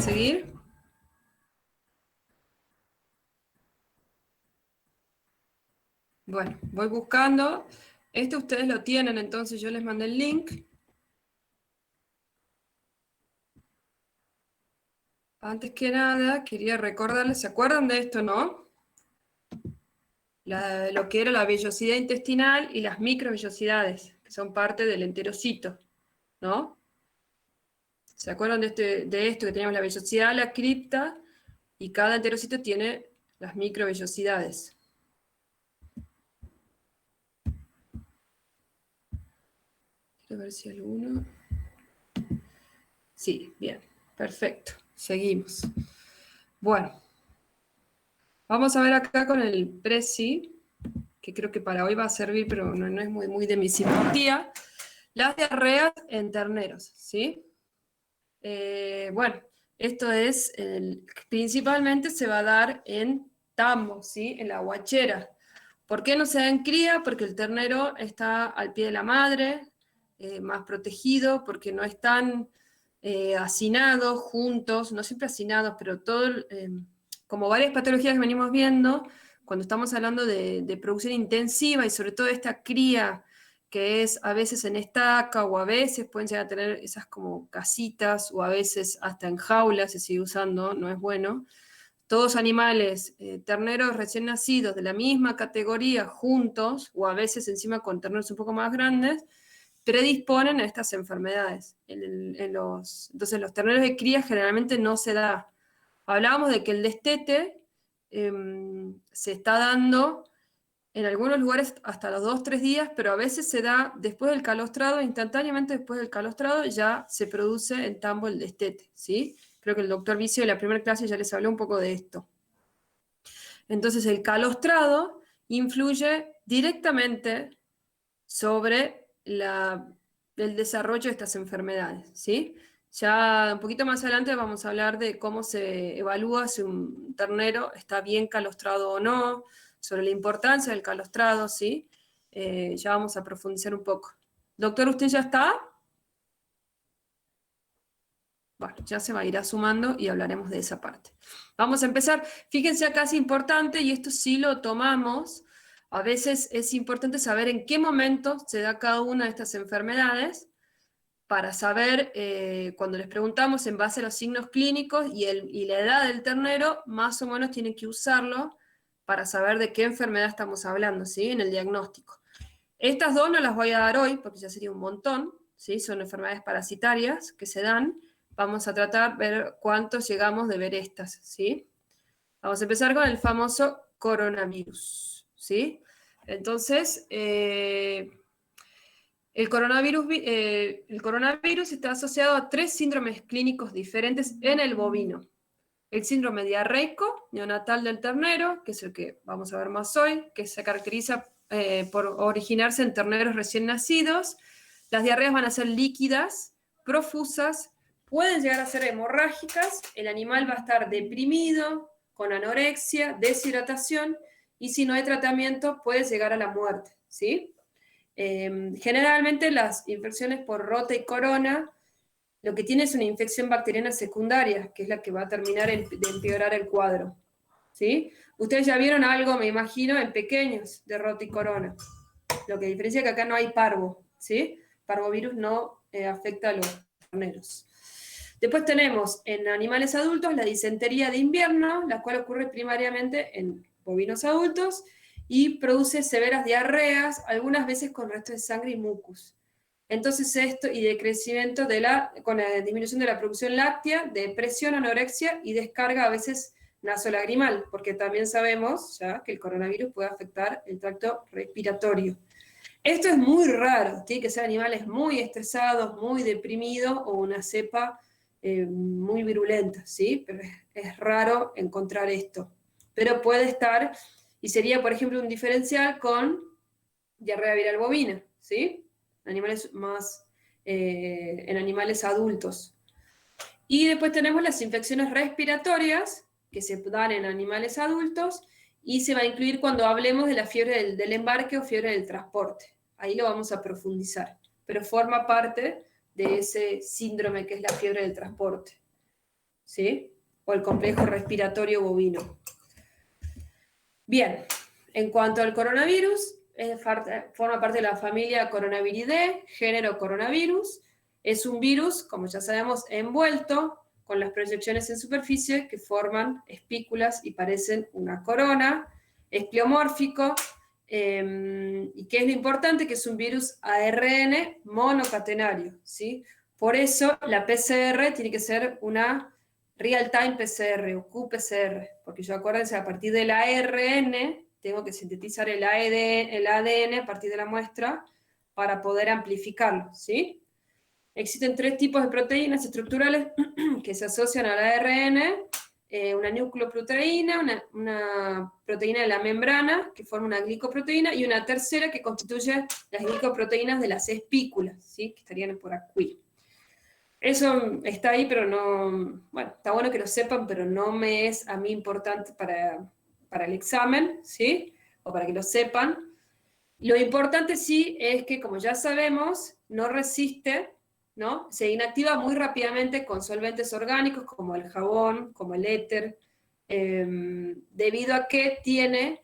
seguir? Bueno, voy buscando. Este ustedes lo tienen, entonces yo les mandé el link. Antes que nada, quería recordarles, ¿se acuerdan de esto, no? Lo que era la vellosidad intestinal y las microvellosidades, que son parte del enterocito, ¿no? ¿Se acuerdan de esto que teníamos la vellosidad, la cripta, y cada enterocito tiene las microvellosidades? Quiero ver si alguno... Sí, bien, perfecto. Seguimos. Bueno, vamos a ver acá con el Prezi, que creo que para hoy va a servir, pero no es muy de mi simpatía. Las diarreas en terneros, ¿sí? Bueno, esto es, principalmente se va a dar en tambo, ¿sí? En la guachera. ¿Por qué no se da en cría? Porque el ternero está al pie de la madre, más protegido, porque no están hacinados juntos, no siempre hacinados, pero como varias patologías que venimos viendo, cuando estamos hablando de producción intensiva y sobre todo esta cría que es a veces en estaca o a veces pueden llegar a tener esas como casitas o a veces hasta en jaulas se sigue usando, no es bueno. Todos animales, terneros recién nacidos de la misma categoría juntos o a veces encima con terneros un poco más grandes, predisponen a estas enfermedades. Entonces los terneros de cría generalmente no se da. Hablábamos de que el destete se está dando en algunos lugares hasta los 2, 3 días, pero a veces se da después del calostrado, instantáneamente después del calostrado ya se produce en tambo el destete, ¿sí? Creo que el doctor Vicio en la primera clase ya les habló un poco de esto. Entonces el calostrado influye directamente sobre el desarrollo de estas enfermedades, ¿sí? Ya un poquito más adelante vamos a hablar de cómo se evalúa si un ternero está bien calostrado o no, sobre la importancia del calostrado, ¿sí? Ya vamos a profundizar un poco. Doctor, ¿usted ya está? Bueno, ya se va a ir sumando y hablaremos de esa parte. Vamos a empezar. Fíjense acá es importante, y esto sí lo tomamos, a veces es importante saber en qué momento se da cada una de estas enfermedades para saber, cuando les preguntamos en base a los signos clínicos y la edad del ternero, más o menos tienen que usarlo para saber de qué enfermedad estamos hablando, ¿sí? En el diagnóstico. Estas dos no las voy a dar hoy, porque ya sería un montón, ¿sí? Son enfermedades parasitarias que se dan. Vamos a tratar de ver cuántos llegamos de ver estas, ¿sí? Vamos a empezar con el famoso coronavirus, ¿sí? Entonces, el coronavirus está asociado a 3 síndromes clínicos diferentes en el bovino. El síndrome diarreico neonatal del ternero, que es el que vamos a ver más hoy, que se caracteriza por originarse en terneros recién nacidos. Las diarreas van a ser líquidas, profusas, pueden llegar a ser hemorrágicas, el animal va a estar deprimido, con anorexia, deshidratación, y si no hay tratamiento puede llegar a la muerte, ¿sí? Generalmente las infecciones por rota y corona lo que tiene es una infección bacteriana secundaria, que es la que va a terminar de empeorar el cuadro, ¿sí? Ustedes ya vieron algo, me imagino, en pequeños de rota y corona. Lo que diferencia es que acá no hay parvo, ¿sí? Parvovirus no afecta a los terneros. Después tenemos en animales adultos la disentería de invierno, la cual ocurre primariamente en bovinos adultos y produce severas diarreas, algunas veces con restos de sangre y mucus. Entonces esto, y decrecimiento con la disminución de la producción láctea, depresión, anorexia y descarga a veces nasolagrimal, porque también sabemos ya que el coronavirus puede afectar el tracto respiratorio. Esto es muy raro, tiene que ser animales muy estresados, muy deprimidos o una cepa muy virulenta, ¿sí? Pero es raro encontrar esto. Pero puede estar, y sería, por ejemplo, un diferencial con diarrea viral bovina, ¿sí? Animales en animales adultos. Y después tenemos las infecciones respiratorias, que se dan en animales adultos, y se va a incluir cuando hablemos de la fiebre del embarque o fiebre del transporte. Ahí lo vamos a profundizar, pero forma parte de ese síndrome que es la fiebre del transporte. ¿sí? O el complejo respiratorio bovino. Bien, en cuanto al coronavirus, forma parte de la familia Coronaviridae, género coronavirus. Es un virus, como ya sabemos, envuelto con las proyecciones en superficie que forman espículas y parecen una corona. Es pleomórfico. ¿Y qué es lo importante? Que es un virus ARN monocatenario, ¿sí? Por eso la PCR tiene que ser una real-time PCR o qPCR, porque yo acuérdense, a partir del ARN tengo que sintetizar el ADN a partir de la muestra para poder amplificarlo, ¿sí? Existen 3 tipos de proteínas estructurales que se asocian al ARN, una nucleoproteína, una proteína de la membrana que forma una glicoproteína y una tercera que constituye las glicoproteínas de las espículas, ¿sí? Que estarían por aquí. Eso está ahí, pero no, bueno, está bueno que lo sepan, pero no me es a mí importante para el examen, ¿sí? O para que lo sepan. Lo importante sí es que, como ya sabemos, no resiste, ¿no? Se inactiva muy rápidamente con solventes orgánicos como el jabón, como el éter, debido a que tiene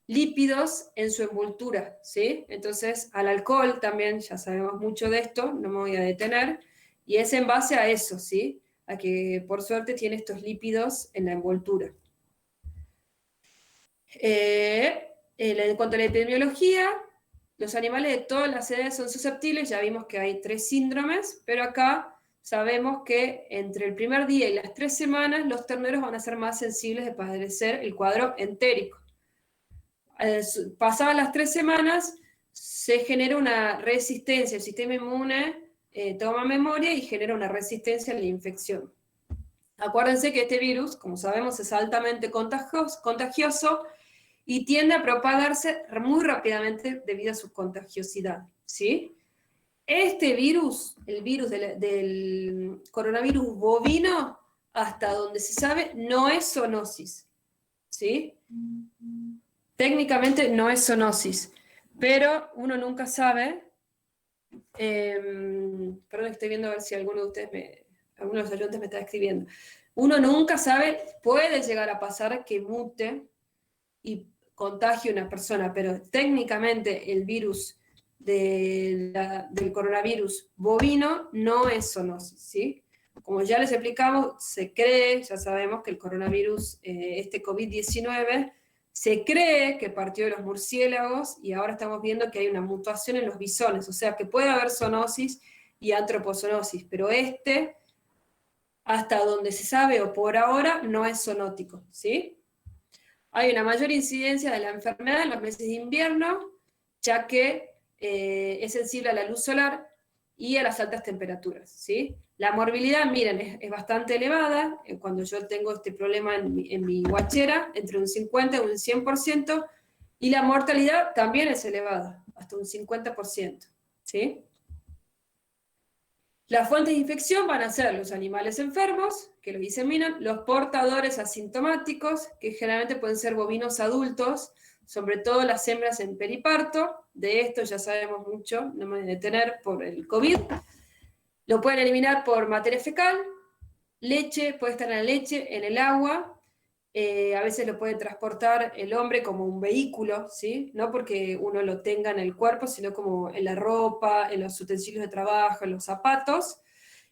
lípidos en su envoltura, ¿sí? Entonces, al alcohol también, ya sabemos mucho de esto, no me voy a detener, y es en base a eso, ¿sí? A que por suerte tiene estos lípidos en la envoltura. En cuanto a la epidemiología, los animales de todas las edades son susceptibles, ya vimos que hay 3 síndromes, pero acá sabemos que entre el primer día y las 3 semanas los terneros van a ser más sensibles de padecer el cuadro entérico. Pasadas las 3 semanas se genera una resistencia, el sistema inmune toma memoria y genera una resistencia a la infección. Acuérdense que este virus, como sabemos, es altamente contagioso y tiende a propagarse muy rápidamente debido a su contagiosidad, ¿sí? Este virus, el virus del coronavirus bovino, hasta donde se sabe, no es zoonosis, ¿sí? Técnicamente no es zoonosis, pero uno nunca sabe. Perdón, estoy viendo a ver si alguno de ustedes alguno de los ayudantes me está escribiendo. Uno nunca sabe, puede llegar a pasar que mute y contagie a una persona, pero técnicamente el virus del coronavirus bovino no es zoonosis, ¿sí? Como ya les explicamos, se cree, ya sabemos que el coronavirus, este COVID-19, se cree que partió de los murciélagos y ahora estamos viendo que hay una mutación en los bisones, o sea que puede haber zoonosis y antropozoonosis, pero hasta donde se sabe o por ahora, no es zoonótico, ¿sí? Hay una mayor incidencia de la enfermedad en los meses de invierno, ya que es sensible a la luz solar y a las altas temperaturas, ¿sí? La morbilidad, miren, es bastante elevada. Cuando yo tengo este problema en mi guachera, entre un 50 y un 100%, y la mortalidad también es elevada, hasta un 50%, ¿sí? Las fuentes de infección van a ser los animales enfermos, que lo diseminan, los portadores asintomáticos, que generalmente pueden ser bovinos adultos, sobre todo las hembras en periparto. De esto ya sabemos mucho, no me voy a detener por el COVID. Lo pueden eliminar por materia fecal, leche, puede estar en la leche, en el agua. A veces lo puede transportar el hombre como un vehículo, ¿sí? No porque uno lo tenga en el cuerpo, sino como en la ropa, en los utensilios de trabajo, en los zapatos.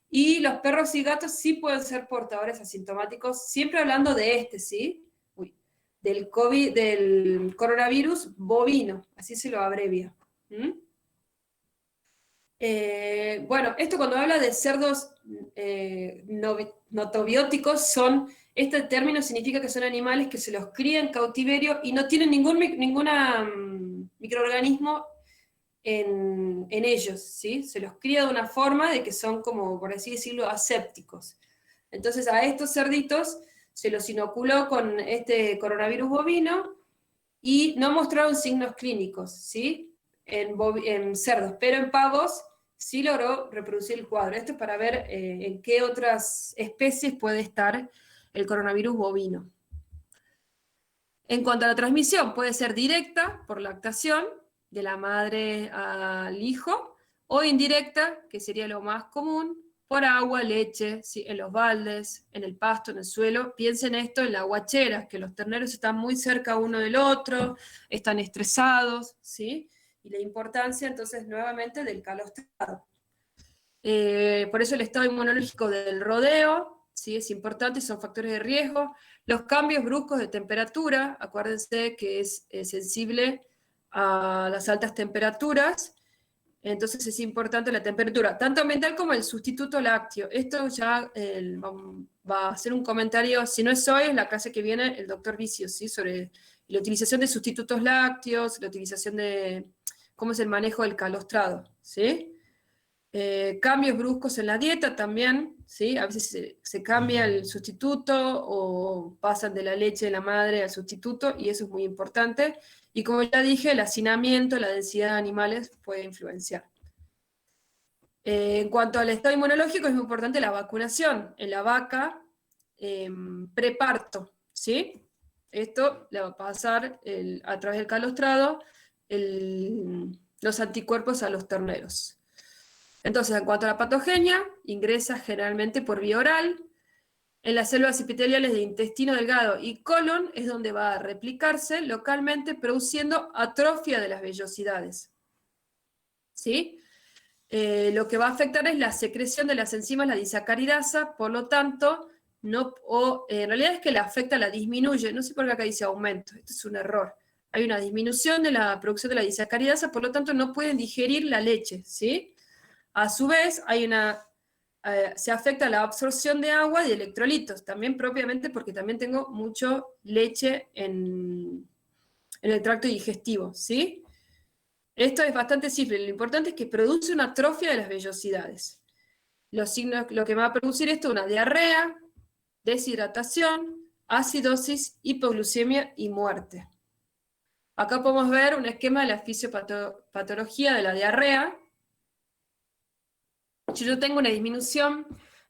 Y los perros y gatos sí pueden ser portadores asintomáticos, siempre hablando de ¿sí? Del COVID, del coronavirus bovino, así se lo abrevia. Bueno, esto cuando habla de cerdos notobióticos este término significa que son animales que se los cría en cautiverio y no tienen ningún microorganismo en ellos, ¿sí? Se los cría de una forma de que son como, por así decirlo, asépticos. Entonces a estos cerditos se los inoculó con este coronavirus bovino y no mostraron signos clínicos, ¿sí? En cerdos, pero en pavos sí logró reproducir el cuadro. Esto es para ver en qué otras especies puede estar el coronavirus bovino. En cuanto a la transmisión, puede ser directa por lactación de la madre al hijo, o indirecta, que sería lo más común, por agua, leche, ¿sí? En los baldes, en el pasto, en el suelo. Piensen esto en la guachera, que los terneros están muy cerca uno del otro, están estresados, ¿sí? Y la importancia entonces nuevamente del calostrado. Por eso el estado inmunológico del rodeo, ¿sí? Es importante, son factores de riesgo. Los cambios bruscos de temperatura, acuérdense que es sensible a las altas temperaturas, entonces es importante la temperatura, tanto ambiental como el sustituto lácteo. Esto ya va a hacer un comentario, si no es hoy, es la clase que viene el doctor Vicio, ¿sí? Sobre la utilización de sustitutos lácteos, la utilización de cómo es el manejo del calostrado, ¿sí? Cambios bruscos en la dieta también, ¿sí? A veces se cambia el sustituto o pasan de la leche de la madre al sustituto y eso es muy importante. Y como ya dije, el hacinamiento, la densidad de animales puede influenciar. En cuanto al estado inmunológico es muy importante la vacunación en la vaca preparto, ¿sí? Esto le va a pasar a través del calostrado los anticuerpos a los terneros. Entonces, en cuanto a la patogenia, ingresa generalmente por vía oral. En las células epiteliales de intestino delgado y colon es donde va a replicarse localmente, produciendo atrofia de las vellosidades. ¿Sí? Lo que va a afectar es la secreción de las enzimas, la disacaridasa, por lo tanto, en realidad es que la afecta, la disminuye. No sé por qué acá dice aumento, esto es un error. Hay una disminución de la producción de la disacaridasa, por lo tanto, no pueden digerir la leche, ¿sí? A su vez, se afecta la absorción de agua y de electrolitos, también propiamente porque también tengo mucho leche en el tracto digestivo, ¿sí? Esto es bastante simple, lo importante es que produce una atrofia de las vellosidades. Los signos, lo que va a producir esto es una diarrea, deshidratación, acidosis, hipoglucemia y muerte. Acá podemos ver un esquema de la fisiopatología de la diarrea. Si yo tengo una disminución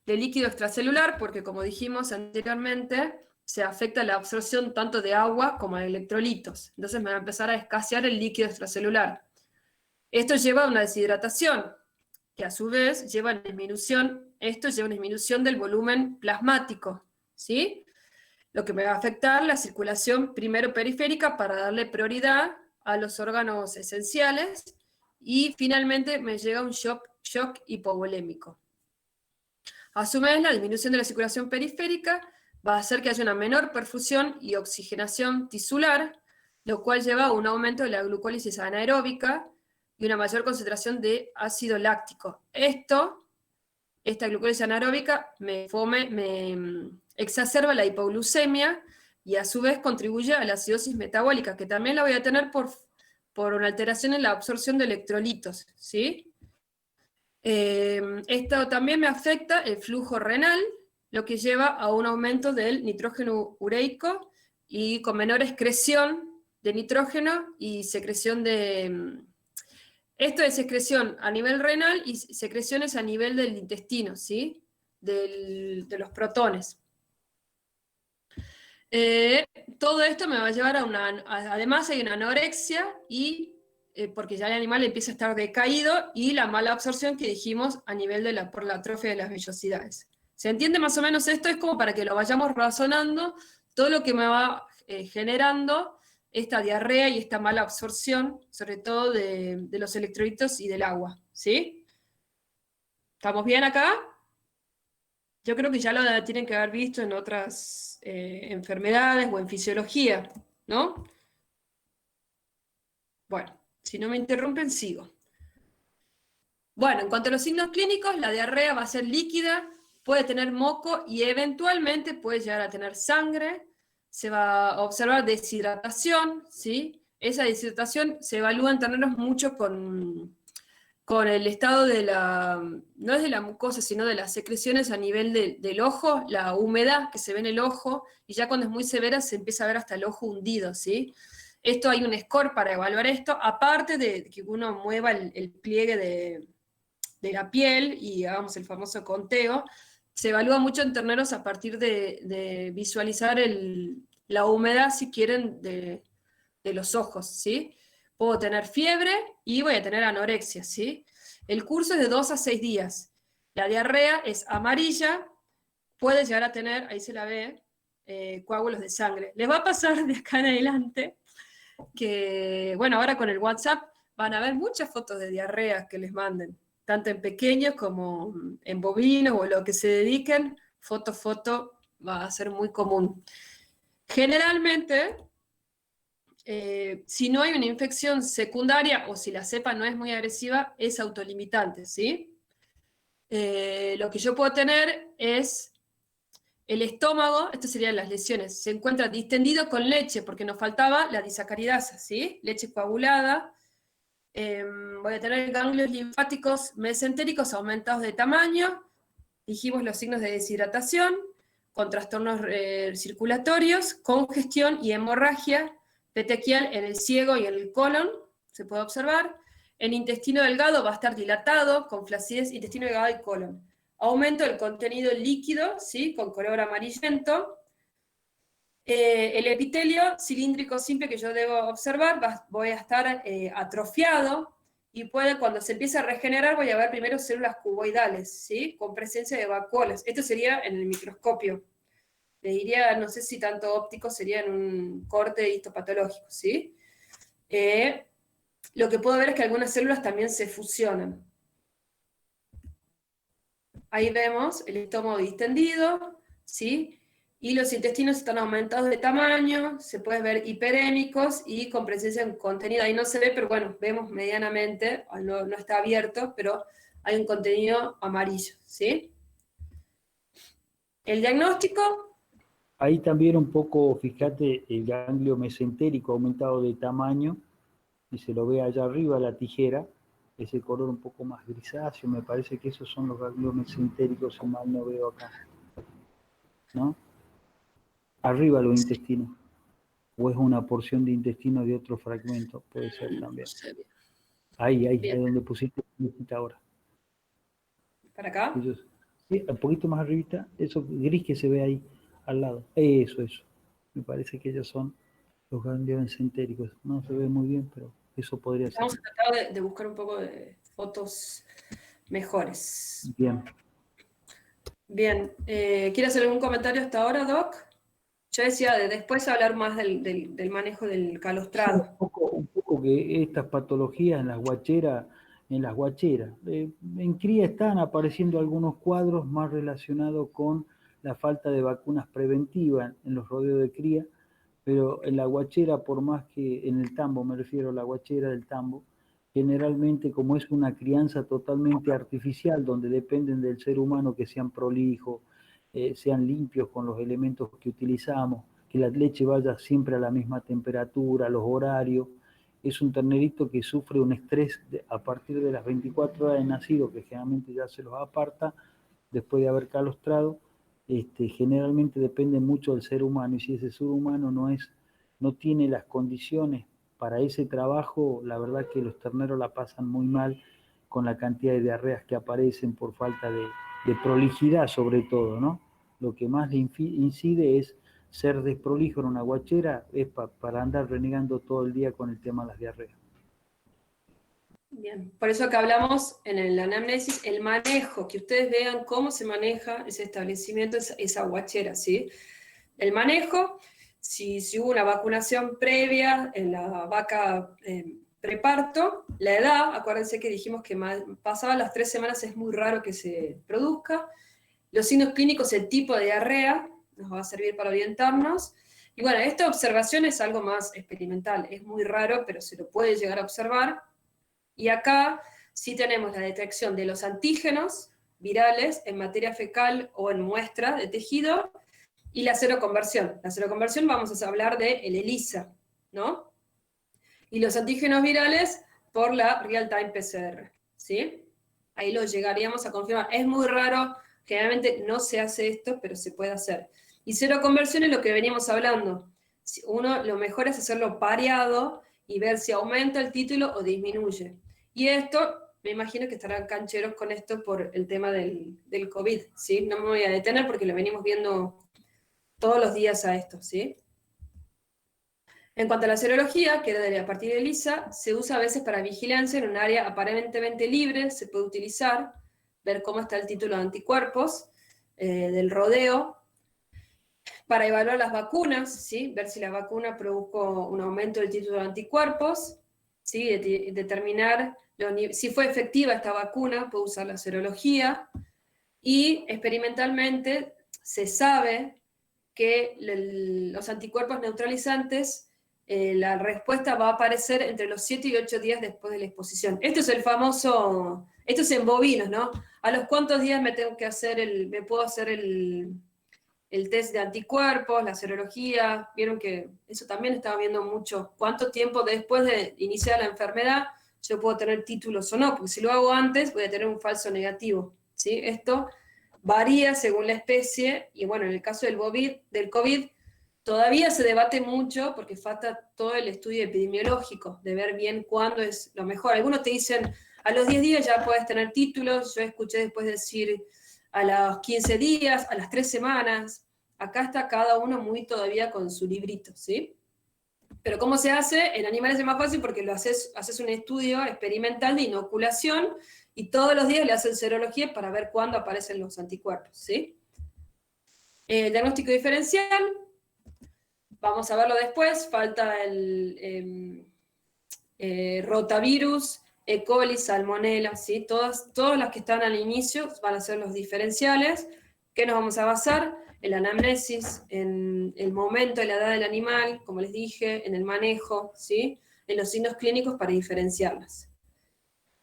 de líquido extracelular, porque como dijimos anteriormente, se afecta la absorción tanto de agua como de electrolitos. Entonces me va a empezar a escasear el líquido extracelular. Esto lleva a una deshidratación, que a su vez lleva a una disminución, esto lleva a una disminución del volumen plasmático, ¿sí? Lo que me va a afectar la circulación primero periférica para darle prioridad a los órganos esenciales y finalmente me llega un shock hipovolémico. A su vez, la disminución de la circulación periférica va a hacer que haya una menor perfusión y oxigenación tisular, lo cual lleva a un aumento de la glucólisis anaeróbica y una mayor concentración de ácido láctico. Esta glucólisis anaeróbica me exacerba la hipoglucemia y a su vez contribuye a la acidosis metabólica, que también la voy a tener por una alteración en la absorción de electrolitos, ¿sí? Esto también me afecta el flujo renal, lo que lleva a un aumento del nitrógeno ureico y con menor excreción de nitrógeno y secreción de... Esto es secreción a nivel renal y secreciones a nivel del intestino, ¿sí? De los protones. Todo esto me va a llevar a además hay una anorexia porque ya el animal empieza a estar decaído y la mala absorción que dijimos a nivel por la atrofia de las vellosidades. ¿Se entiende más o menos esto? Es como para que lo vayamos razonando todo lo que me va generando esta diarrea y esta mala absorción, sobre todo de los electrolitos y del agua, ¿sí? ¿Estamos bien acá? Yo creo que ya lo tienen que haber visto en otras enfermedades o en fisiología, ¿no? Bueno, si no me interrumpen, sigo. Bueno, en cuanto a los signos clínicos, la diarrea va a ser líquida, puede tener moco y eventualmente puede llegar a tener sangre. Se va a observar deshidratación, ¿sí? Esa deshidratación se evalúa en terneros mucho con el estado no es de la mucosa, sino de las secreciones a nivel del ojo, la humedad que se ve en el ojo, y ya cuando es muy severa se empieza a ver hasta el ojo hundido, ¿sí? Esto hay un score para evaluar esto, aparte de que uno mueva el pliegue de la piel y hagamos el famoso conteo, se evalúa mucho en terneros a partir de visualizar la humedad, si quieren, de los ojos, ¿sí? Puedo tener fiebre y voy a tener anorexia, ¿sí? El curso es de 2 a 6 días. La diarrea es amarilla, puede llegar a tener, ahí se la ve, coágulos de sangre. Les va a pasar de acá en adelante que, bueno, ahora con el WhatsApp van a ver muchas fotos de diarrea que les manden, tanto en pequeños como en bovinos o lo que se dediquen, foto, va a ser muy común. Generalmente, si no hay una infección secundaria o si la cepa no es muy agresiva, es autolimitante, ¿sí? Lo que yo puedo tener es el estómago, estas serían las lesiones, se encuentra distendido con leche, porque nos faltaba la disacaridasa, ¿sí? Leche coagulada. Voy a tener ganglios linfáticos mesentéricos aumentados de tamaño. Dijimos los signos de deshidratación, con trastornos circulatorios, congestión y hemorragia petequial en el ciego y en el colon, se puede observar. El intestino delgado va a estar dilatado, con flacidez, intestino delgado y colon. Aumento del contenido líquido, ¿sí? Con color amarillento. El epitelio cilíndrico simple que yo debo observar, voy a estar atrofiado, y puede, cuando se empieza a regenerar, voy a ver primero células cuboidales, ¿sí? Con presencia de vacuolas. Esto sería en el microscopio. Le diría, no sé si tanto óptico, sería en un corte histopatológico, ¿sí? Lo que puedo ver es que algunas células también se fusionan. Ahí vemos el estómago distendido, ¿sí? Y los intestinos están aumentados de tamaño, se puede ver hiperémicos y con presencia en contenido. Ahí no se ve, pero bueno, vemos medianamente, no está abierto, pero hay un contenido amarillo, ¿sí? El diagnóstico, Ahí también un poco, fíjate, el ganglio mesentérico aumentado de tamaño, y se lo ve allá arriba la tijera, ese color un poco más grisáceo, me parece que esos son los ganglios mesentéricos, si mal no veo acá, ¿no? Arriba los intestinos, o es una porción de intestino de otro fragmento, puede ser también. Ahí donde pusiste ahora. ¿para acá? Sí, un poquito más arribita, eso gris que se ve ahí al lado. Eso. Me parece que ellos son los ganglios mesentéricos. No se ve muy bien, pero eso podría ser. Vamos a tratar de buscar un poco de fotos mejores. Bien. Bien, ¿quiere hacer algún comentario hasta ahora, Doc? Yo decía de después hablar más del manejo del calostrado. Sí, un poco que estas patologías en las guacheras, en cría están apareciendo algunos cuadros más relacionados con la falta de vacunas preventivas en los rodeos de cría, pero en la guachera, por más que en el tambo, me refiero a la guachera del tambo, generalmente como es una crianza totalmente artificial, donde dependen del ser humano que sean prolijos, sean limpios con los elementos que utilizamos, que la leche vaya siempre a la misma temperatura, los horarios, es un ternerito que sufre un estrés a partir de las 24 horas de nacido, que generalmente ya se los aparta, después de haber calostrado. Generalmente depende mucho del ser humano, y si ese ser humano no tiene las condiciones para ese trabajo, la verdad que los terneros la pasan muy mal con la cantidad de diarreas que aparecen por falta de prolijidad sobre todo, ¿no? Lo que más le incide es ser desprolijo en una guachera, es para andar renegando todo el día con el tema de las diarreas. Bien, por eso que hablamos en el anamnesis, el manejo, que ustedes vean cómo se maneja ese establecimiento, esa guachera, ¿sí? El manejo, si hubo una vacunación previa en la vaca preparto, la edad, acuérdense que dijimos que pasadas las 3 semanas es muy raro que se produzca, los signos clínicos, el tipo de diarrea, nos va a servir para orientarnos, y bueno, esta observación es algo más experimental, es muy raro, pero se lo puede llegar a observar. Y acá sí tenemos la detección de los antígenos virales en materia fecal o en muestra de tejido, y la seroconversión. La seroconversión vamos a hablar de el ELISA, ¿no? Y los antígenos virales por la real-time PCR, ¿sí? Ahí lo llegaríamos a confirmar. Es muy raro, generalmente no se hace esto, pero se puede hacer. Y seroconversión es lo que veníamos hablando. Lo mejor es hacerlo pareado y ver si aumenta el título o disminuye. Y esto, me imagino que estarán cancheros con esto por el tema del COVID, ¿sí? No me voy a detener porque lo venimos viendo todos los días a esto, ¿sí? En cuanto a la serología, que era a partir de ELISA, se usa a veces para vigilancia en un área aparentemente libre, se puede utilizar. ver cómo está el título de anticuerpos del rodeo, para evaluar las vacunas, ¿sí? Ver si la vacuna produjo un aumento del título de anticuerpos, ¿sí? Determinar si fue efectiva esta vacuna, puede usar la serología, y experimentalmente se sabe que los anticuerpos neutralizantes, la respuesta va a aparecer entre los 7 y 8 días después de la exposición. Esto es el famoso, esto es en bovinos, ¿no? ¿A los cuántos días me tengo que hacer me puedo hacer el test de anticuerpos, la serología? Vieron que eso también estaba viendo mucho. ¿Cuánto tiempo después de iniciar la enfermedad yo puedo tener títulos o no? Porque si lo hago antes voy a tener un falso negativo, ¿sí? Esto varía según la especie, y bueno, en el caso del COVID, todavía se debate mucho porque falta todo el estudio epidemiológico, de ver bien cuándo es lo mejor. Algunos te dicen, a los 10 días ya puedes tener títulos, yo escuché después decir a los 15 días, a las 3 semanas. Acá está cada uno muy todavía con su librito, ¿sí? Pero ¿cómo se hace? En animales es más fácil porque haces un estudio experimental de inoculación y todos los días le hacen serología para ver cuándo aparecen los anticuerpos, ¿sí? El diagnóstico diferencial, vamos a verlo después, falta el rotavirus, E. coli, salmonella, ¿sí? Todas las que están al inicio van a ser los diferenciales. ¿Qué nos vamos a basar? En la anamnesis, en el momento, en la edad del animal, como les dije, en el manejo, ¿sí? En los signos clínicos para diferenciarlas.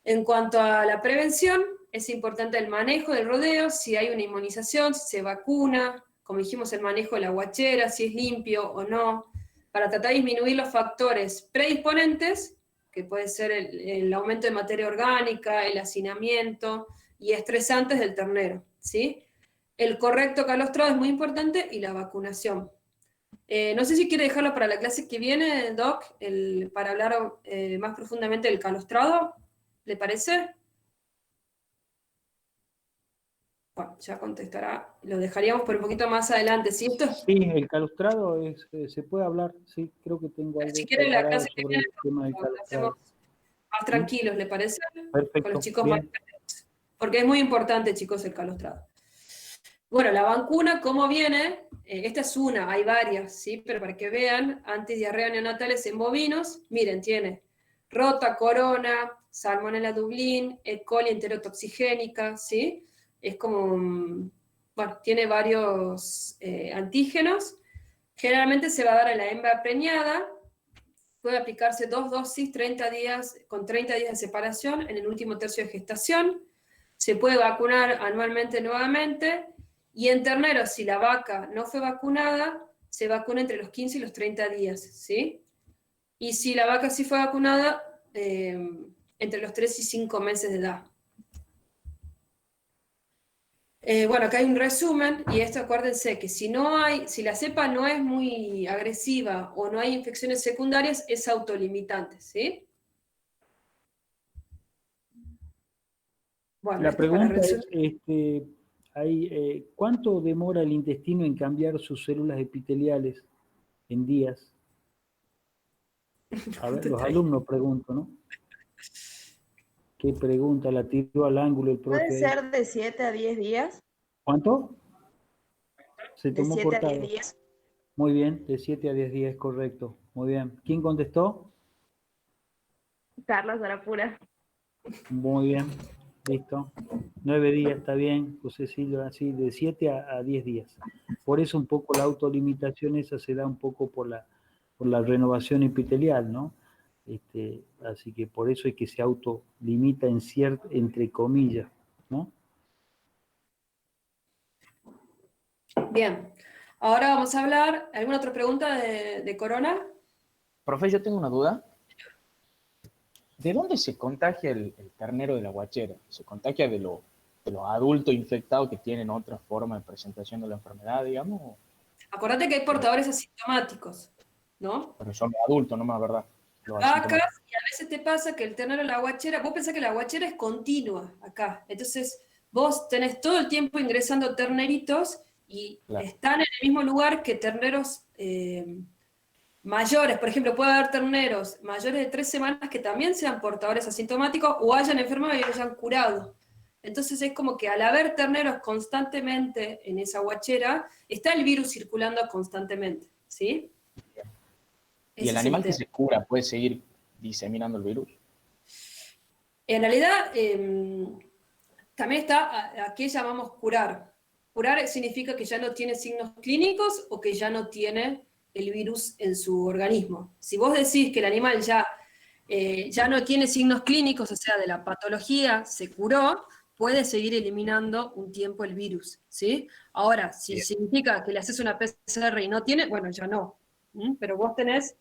En cuanto a la prevención, es importante el manejo del rodeo, si hay una inmunización, si se vacuna, como dijimos, el manejo de la guachera, si es limpio o no, para tratar de disminuir los factores predisponentes, que puede ser el aumento de materia orgánica, el hacinamiento y estresantes del ternero, ¿sí? El correcto calostrado es muy importante y la vacunación. No sé si quiere dejarlo para la clase que viene, Doc, para hablar más profundamente del calostrado. ¿Le parece? Bueno, ya contestará. Lo dejaríamos por un poquito más adelante. Si esto es, Sí, el calostrado se puede hablar, sí, creo que tengo algo si quiere la preparado clase que sobre viene, el tema del lo hacemos calostrado. más ¿Sí? tranquilos, ¿le parece? Con los Perfecto, chicos más bien. tranquilos. Porque es muy importante, chicos, el calostrado. Bueno, la vacuna, ¿cómo viene? Esta es una, hay varias, ¿sí? Pero para que vean, antidiarrea neonatales en bovinos, miren, tiene rota, corona, salmonella dublín, E. coli enterotoxigénica, ¿sí? Es como, bueno, tiene varios antígenos. Generalmente se va a dar a la hembra preñada, puede aplicarse 2 dosis 30 días, con 30 días de separación en el último tercio de gestación. Se puede vacunar anualmente nuevamente. Y en terneros, si la vaca no fue vacunada, se vacuna entre los 15 y los 30 días, ¿sí? Y si la vaca sí fue vacunada, entre los 3 y 5 meses de edad. Bueno, acá hay un resumen, y esto acuérdense que si la cepa no es muy agresiva o no hay infecciones secundarias, es autolimitante, ¿sí? Bueno, La esto es para pregunta resumir. es, ¿cuánto demora el intestino en cambiar sus células epiteliales en días? A ver, los alumnos pregunto, ¿no? ¿Qué pregunta? La tiró al ángulo el Puede profe ahí. ser de 7 a 10 días. ¿Cuánto? Se De tomó 7 a 10 cortado. días. Muy bien, de 7 a 10 días, correcto. Muy bien. ¿Quién contestó? Carlos Arapura. Muy bien, listo. 9 días está bien, José Silva, así, de 7 a 10 días. Por eso un poco la autolimitación esa se da un poco por la renovación epitelial, ¿no? Así que por eso es que se autolimita entre comillas, ¿no? Bien. Ahora vamos a hablar. ¿Alguna otra pregunta de corona? Profe, yo tengo una duda. ¿De dónde se contagia el ternero de la guachera? ¿Se contagia de los adultos infectados que tienen otra forma de presentación de la enfermedad, digamos? Acordate que hay portadores asintomáticos, ¿no? Pero son los adultos, no más, ¿verdad? Los Vacas, asintomáticos. y a veces te pasa que el ternero de la guachera, vos pensás que la guachera es continua acá. Entonces, vos tenés todo el tiempo ingresando terneritos y Claro. están en el mismo lugar que terneros mayores. Por ejemplo, puede haber terneros mayores de 3 semanas que también sean portadores asintomáticos o hayan enfermado y hayan curado. Entonces es como que al haber terneros constantemente en esa guachera, está el virus circulando constantemente, ¿sí? ¿Y el Ese es animal que tema. se cura puede seguir diseminando el virus? En realidad, también está a qué llamamos curar. Curar significa que ya no tiene signos clínicos o que ya no tiene el virus en su organismo. Si vos decís que el animal ya no tiene signos clínicos, o sea, de la patología, se curó, puede seguir eliminando un tiempo el virus, ¿sí? Ahora, si Bien. significa que le haces una PCR y no tiene, bueno, ya no. Pero vos tenés,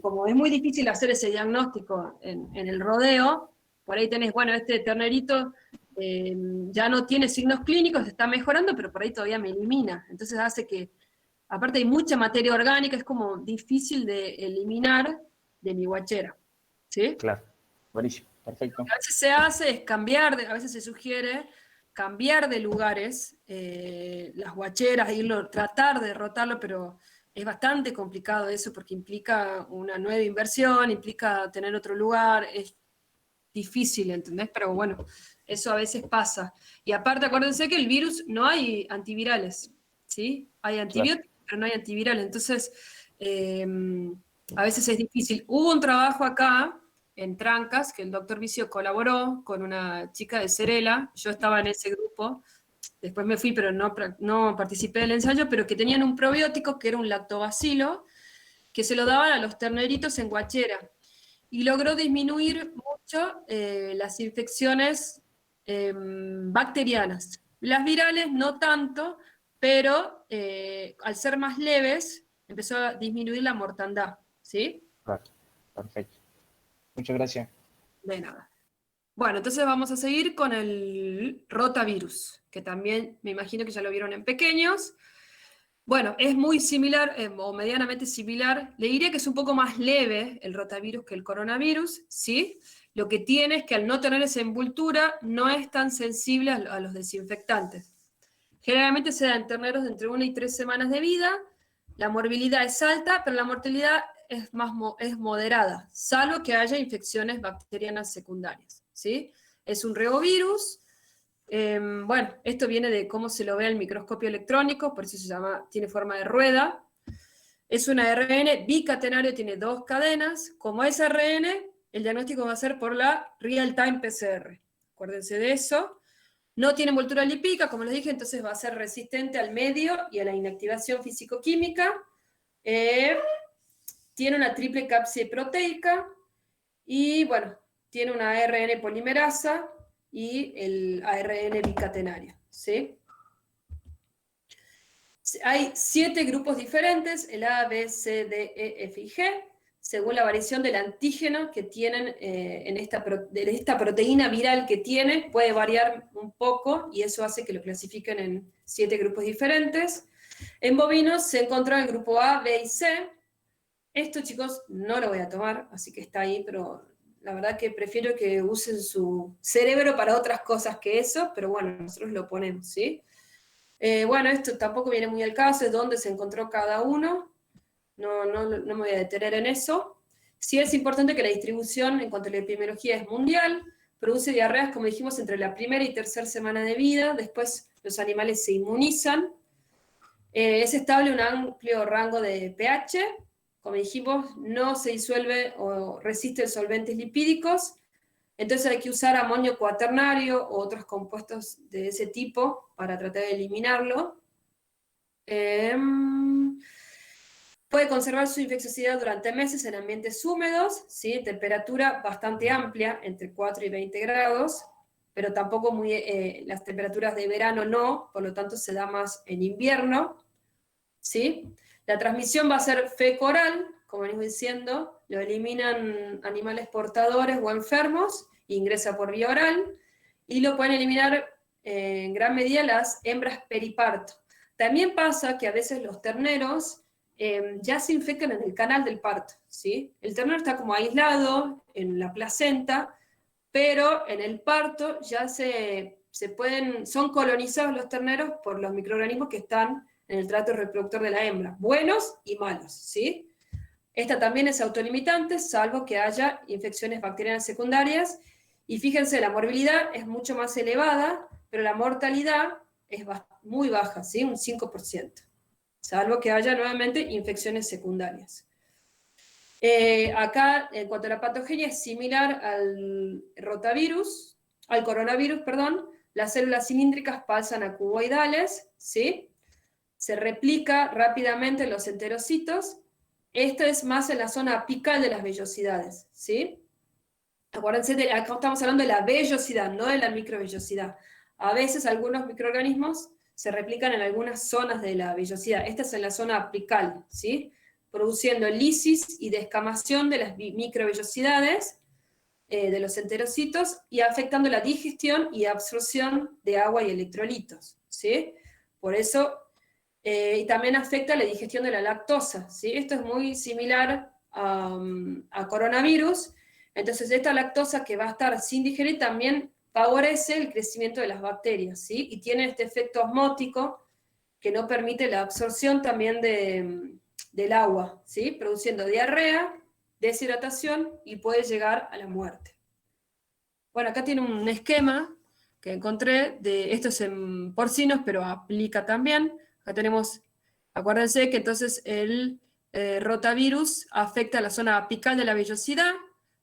como es muy difícil hacer ese diagnóstico en el rodeo, por ahí tenés, bueno, este ternerito ya no tiene signos clínicos, está mejorando, pero por ahí todavía me elimina. Entonces hace que, aparte hay mucha materia orgánica, es como difícil de eliminar de mi guachera, ¿sí? Claro. Buenísimo. Perfecto. Lo que a veces se hace es cambiar, a veces se sugiere cambiar de lugares las guacheras, tratar de rotarlo, pero es bastante complicado eso porque implica una nueva inversión, implica tener otro lugar, es difícil, ¿entendés? Pero bueno, eso a veces pasa. Y aparte, acuérdense que el virus no hay antivirales, ¿sí? Hay Claro. antibióticos, pero no hay antivirales. Entonces, a veces es difícil. Hubo un trabajo acá en Trancas, que el doctor Vicio colaboró con una chica de Cerela, yo estaba en ese grupo, después me fui, pero no participé del ensayo, pero que tenían un probiótico que era un lactobacilo, que se lo daban a los terneritos en guachera y logró disminuir mucho las infecciones bacterianas. Las virales no tanto, pero al ser más leves empezó a disminuir la mortandad, ¿sí? Claro. Perfecto. Muchas gracias. De nada. Bueno, entonces vamos a seguir con el rotavirus, que también me imagino que ya lo vieron en pequeños. Bueno, es muy similar o medianamente similar. Le diría que es un poco más leve el rotavirus que el coronavirus, ¿sí? Lo que tiene es que al no tener esa envoltura no es tan sensible a los desinfectantes. Generalmente se da en terneros de entre 1 y 3 semanas de vida. La morbilidad es alta, pero la mortalidad es moderada, salvo que haya infecciones bacterianas secundarias, ¿sí? Es un reovirus. Bueno, esto viene de cómo se lo ve al microscopio electrónico, por eso se llama, tiene forma de rueda. Es un ARN bicatenario, tiene 2 cadenas. Como es ARN, el diagnóstico va a ser por la real-time PCR. Acuérdense de eso. No tiene envoltura lipídica, como les dije, entonces va a ser resistente al medio y a la inactivación físico-química. Tiene una triple cápside proteica y, bueno, tiene una ARN polimerasa y el ARN bicatenario, ¿sí? Hay 7 grupos diferentes, el A, B, C, D, E, F y G, según la variación del antígeno que tienen de esta proteína viral que tiene, puede variar un poco y eso hace que lo clasifiquen en 7 grupos diferentes. En bovinos se encontró el grupo A, B y C. Esto, chicos, no lo voy a tomar, así que está ahí, pero la verdad que prefiero que usen su cerebro para otras cosas que eso, pero bueno, nosotros lo ponemos, ¿sí? Bueno, esto tampoco viene muy al caso, es dónde se encontró cada uno, no me voy a detener en eso. Sí es importante que la distribución en cuanto a la epidemiología es mundial, produce diarreas, como dijimos, entre la primera y tercera semana de vida, después los animales se inmunizan, es estable un amplio rango de pH, como dijimos, no se disuelve o resiste solventes lipídicos, entonces hay que usar amonio cuaternario o otros compuestos de ese tipo para tratar de eliminarlo. Puede conservar su infecciosidad durante meses en ambientes húmedos, ¿sí? Temperatura bastante amplia, entre 4 y 20 grados, pero tampoco las temperaturas de verano no, por lo tanto se da más en invierno, ¿sí? La transmisión va a ser fecal-oral, como venimos diciendo, lo eliminan animales portadores o enfermos, ingresa por vía oral, y lo pueden eliminar en gran medida las hembras periparto. También pasa que a veces los terneros ya se infectan en el canal del parto, ¿sí? El ternero está como aislado en la placenta, pero en el parto ya son colonizados los terneros por los microorganismos que están en el tracto reproductor de la hembra, buenos y malos, ¿sí? Esta también es autolimitante, salvo que haya infecciones bacterianas secundarias, Y fíjense, la morbilidad es mucho más elevada, pero la mortalidad es muy baja, ¿sí? Un 5%, salvo que haya nuevamente infecciones secundarias. Acá, en cuanto a la patogenia, es similar al coronavirus, perdón. Las células cilíndricas pasan a cuboidales, ¿sí? Se replica rápidamente en los enterocitos. Esto es más en la zona apical de las vellosidades, ¿sí? Acuérdense, acá estamos hablando de la vellosidad, no de la microvellosidad. A veces algunos microorganismos se replican en algunas zonas de la vellosidad. Esta es en la zona apical, ¿sí? Produciendo lisis y descamación de las microvellosidades de los enterocitos y afectando la digestión y absorción de agua y electrolitos, ¿sí? Por eso, y también afecta la digestión de la lactosa, ¿sí? Esto es muy similar a coronavirus. Entonces, esta lactosa que va a estar sin digerir también favorece el crecimiento de las bacterias, ¿sí? Y tiene este efecto osmótico que no permite la absorción también del agua, ¿sí? Produciendo diarrea, deshidratación y puede llegar a la muerte. Bueno, acá tiene un esquema que encontré, esto es en porcinos, pero aplica también. Acá tenemos, acuérdense que entonces el rotavirus afecta a la zona apical de la vellosidad,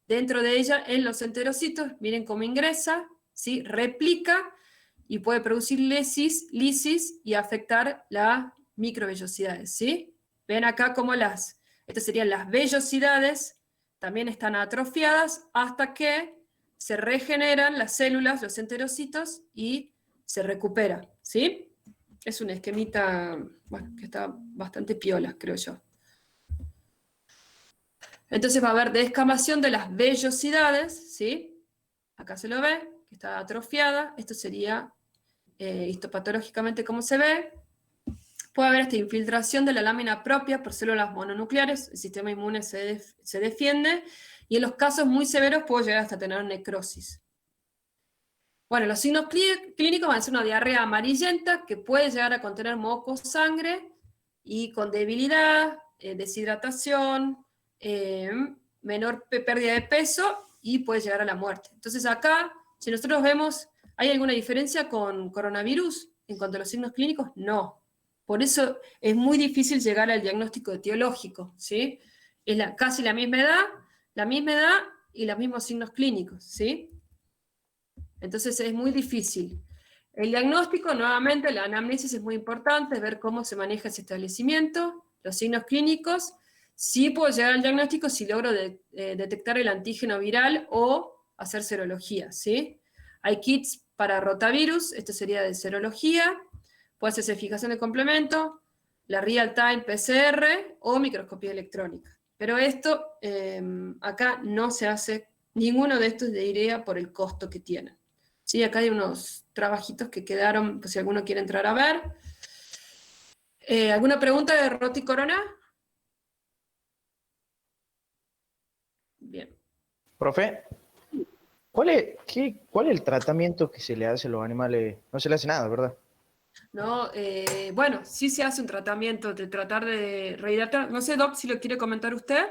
dentro de ella en los enterocitos, miren cómo ingresa, ¿sí? Replica y puede producir lisis y afectar las microvellosidades, ¿sí? Ven acá cómo estas serían las vellosidades, también están atrofiadas hasta que se regeneran las células, los enterocitos, y se recupera, ¿sí? Es un esquemita, bueno, que está bastante piola, creo yo. Entonces va a haber descamación de las vellosidades, ¿sí? Acá se lo ve, que está atrofiada. Esto sería histopatológicamente como se ve. Puede haber esta infiltración de la lámina propia por células mononucleares, el sistema inmune se defiende, y en los casos muy severos puede llegar hasta tener necrosis. Bueno, los signos clínicos van a ser una diarrea amarillenta que puede llegar a contener moco, sangre, y con debilidad, deshidratación, menor pérdida de peso, y puede llegar a la muerte. Entonces acá, si nosotros vemos, ¿hay alguna diferencia con coronavirus en cuanto a los signos clínicos? No. Por eso es muy difícil llegar al diagnóstico etiológico, ¿sí? Es casi la misma edad y los mismos signos clínicos, ¿sí? Entonces es muy difícil. El diagnóstico, nuevamente, la anamnesis es muy importante, ver cómo se maneja ese establecimiento, los signos clínicos. Sí puedo llegar al diagnóstico si logro detectar el antígeno viral o hacer serología, ¿sí? Hay kits para rotavirus, esto sería de serología, puede hacerse fijación de complemento, la real-time PCR o microscopía electrónica. Pero esto, acá no se hace ninguno de estos de IREA por el costo que tienen. Sí, acá hay unos trabajitos que quedaron, pues si alguno quiere entrar a ver. ¿Alguna pregunta de Roti Corona? Bien. Profe, ¿cuál es el tratamiento que se le hace a los animales? No se le hace nada, ¿verdad? No, bueno, sí se hace un tratamiento de tratar de rehidratar. No sé, Doc, si lo quiere comentar usted.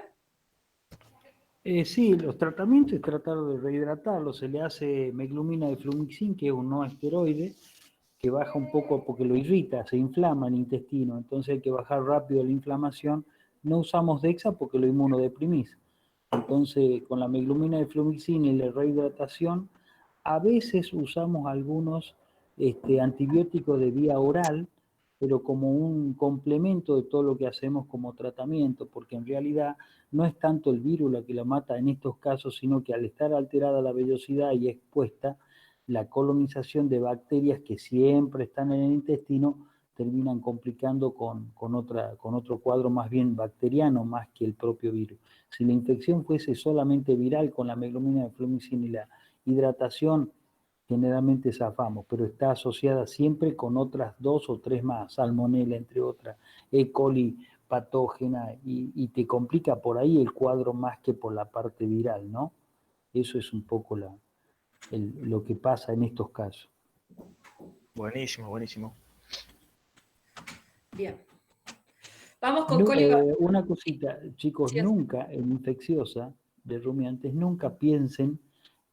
Sí, los tratamientos es tratar de rehidratarlo. Se le hace meglumina de flumixin, que es un no esteroide, que baja un poco porque lo irrita, se inflama el intestino, entonces hay que bajar rápido la inflamación. No usamos Dexa porque lo inmunodeprimís. Entonces, con la meglumina de flumixin y la rehidratación, a veces usamos algunos antibióticos de vía oral, pero como un complemento de todo lo que hacemos como tratamiento, porque en realidad no es tanto el virus lo que la mata en estos casos, sino que al estar alterada la vellosidad y expuesta, la colonización de bacterias que siempre están en el intestino terminan complicando con otro cuadro más bien bacteriano más que el propio virus. Si la infección fuese solamente viral con la meglumina de flumixin y la hidratación, generalmente zafamos, pero está asociada siempre con otras 2 o 3 más, salmonella entre otras, E. coli patógena, y te complica por ahí el cuadro más que por la parte viral, ¿no? Eso es un poco lo que pasa en estos casos. Buenísimo, buenísimo. Bien. Vamos con coli. Una cosita, chicos, Sí, nunca en infecciosa de rumiantes, nunca piensen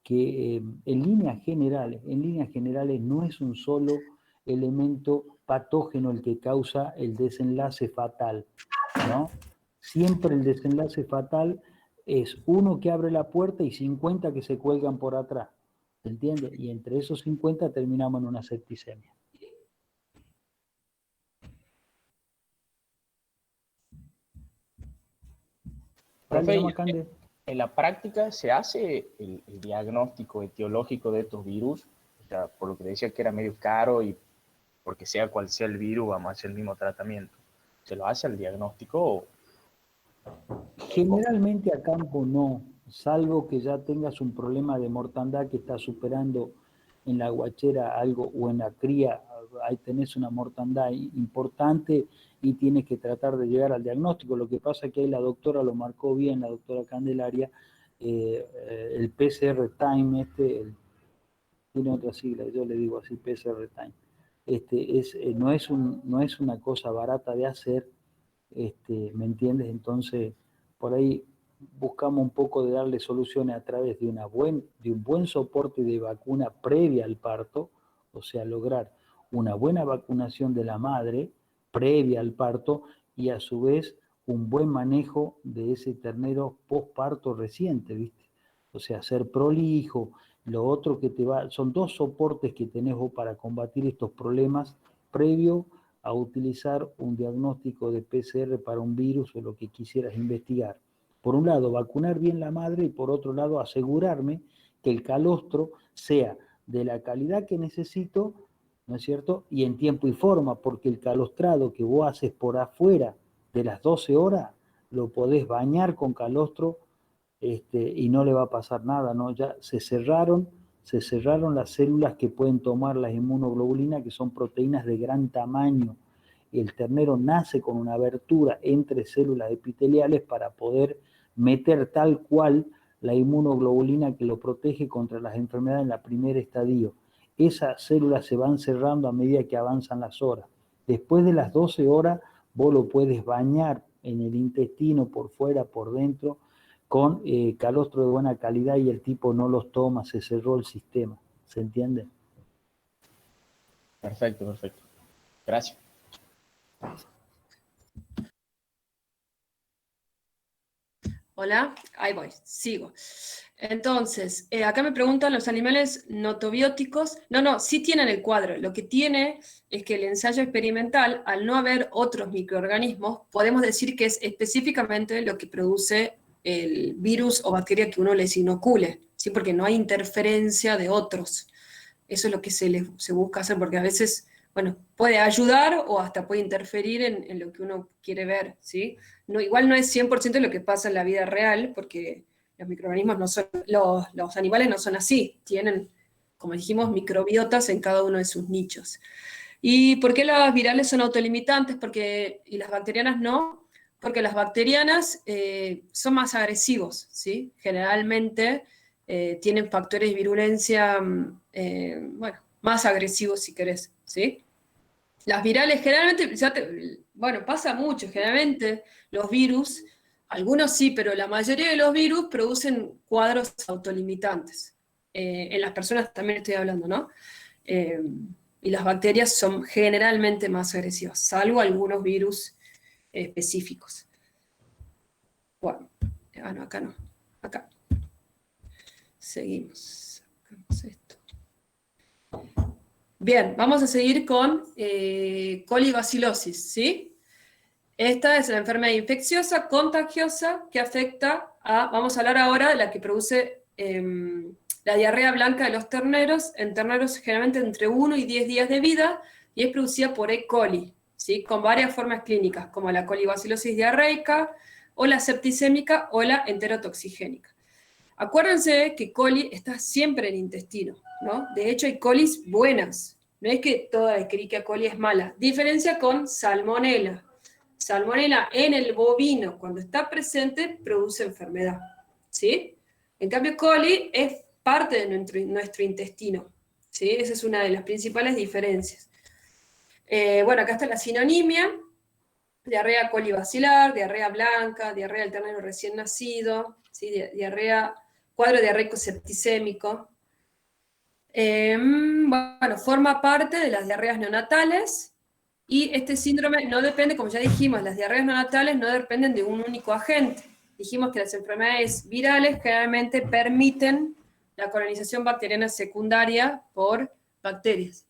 que en líneas generales no es un solo elemento patógeno el que causa el desenlace fatal, ¿no? Siempre el desenlace fatal es uno que abre la puerta y 50 que se cuelgan por atrás, ¿se entiende? Y entre esos 50 terminamos en una septicemia. Profe, Dale, Cande. en la práctica se hace el diagnóstico etiológico de estos virus, o sea, por lo que decía que era medio caro y porque sea cual sea el virus, vamos a hacer el mismo tratamiento. ¿Se lo hace el diagnóstico? Generalmente a campo no, salvo que ya tengas un problema de mortandad que está superando en la guachera algo, o en la cría, ahí tenés una mortandad importante y tienes que tratar de llegar al diagnóstico. Lo que pasa es que ahí la doctora lo marcó bien, la doctora Candelaria, el PCR time, tiene otra sigla, yo le digo así, PCR time. No es una cosa barata de hacer, ¿me entiendes? Entonces, por ahí buscamos un poco de darle soluciones a través de un buen soporte de vacuna previa al parto, o sea, lograr una buena vacunación de la madre previa al parto y a su vez un buen manejo de ese ternero postparto reciente, ¿viste? O sea, ser prolijo, lo otro que son dos soportes que tenés vos para combatir estos problemas previo a utilizar un diagnóstico de PCR para un virus o lo que quisieras investigar. Por un lado, vacunar bien la madre y por otro lado, asegurarme que el calostro sea de la calidad que necesito, ¿no es cierto? Y en tiempo y forma, porque el calostrado que vos haces por afuera de las 12 horas, lo podés bañar con calostro y no le va a pasar nada, ¿no? Ya se cerraron las células que pueden tomar las inmunoglobulinas, que son proteínas de gran tamaño. El ternero nace con una abertura entre células epiteliales para poder meter tal cual la inmunoglobulina que lo protege contra las enfermedades en la primer estadio. Esas células se van cerrando a medida que avanzan las horas. Después de las 12 horas, vos lo puedes bañar en el intestino, por fuera, por dentro, con calostro de buena calidad y el tipo no los toma, se cerró el sistema. ¿Se entiende? Perfecto, perfecto. Gracias. Hola, ahí voy, sigo. Entonces, acá me preguntan los animales notobióticos. No, sí tienen el cuadro. Lo que tiene es que el ensayo experimental, al no haber otros microorganismos, podemos decir que es específicamente lo que produce el virus o bacteria que uno les inocule, ¿sí? Porque no hay interferencia de otros. Eso es lo que se busca hacer, porque a veces, bueno, puede ayudar o hasta puede interferir en lo que uno quiere ver, ¿sí? No, igual no es 100% lo que pasa en la vida real, porque los microorganismos no son, los animales no son así, tienen, como dijimos, microbiotas en cada uno de sus nichos. ¿Y por qué las virales son autolimitantes? Y las bacterianas no, porque las bacterianas son más agresivos, ¿sí? Generalmente tienen factores de virulencia, bueno, más agresivos si querés, ¿sí? Las virales generalmente, bueno, pasa mucho, generalmente los virus, algunos sí, pero la mayoría de los virus producen cuadros autolimitantes. En las personas también estoy hablando, ¿no? Eh, y las bacterias son generalmente más agresivas, salvo algunos virus específicos. Bueno, no, acá no, acá. Seguimos. Sacamos esto. Bien, vamos a seguir con colibacilosis, ¿sí? Esta es la enfermedad infecciosa, contagiosa, que afecta vamos a hablar ahora de la que produce la diarrea blanca de los terneros, en terneros generalmente entre 1 y 10 días de vida, y es producida por E. coli, ¿sí? Con varias formas clínicas, como la colibacilosis diarreica, o la septicémica, o la enterotoxigénica. Acuérdense que coli está siempre en el intestino, ¿no? De hecho, hay colis buenas. No es que toda Escherichia coli es mala. Diferencia con salmonella. Salmonella en el bovino, cuando está presente, produce enfermedad, ¿sí? En cambio, coli es parte de nuestro intestino, ¿sí? Esa es una de las principales diferencias. Bueno, acá está la sinonimia: diarrea colibacilar, diarrea blanca, diarrea del ternero recién nacido, ¿sí? Diarrea cuadro diarreico septicémico. Bueno, forma parte de las diarreas neonatales, y este síndrome no depende, como ya dijimos, las diarreas neonatales no dependen de un único agente. Dijimos que las enfermedades virales generalmente permiten la colonización bacteriana secundaria por bacterias.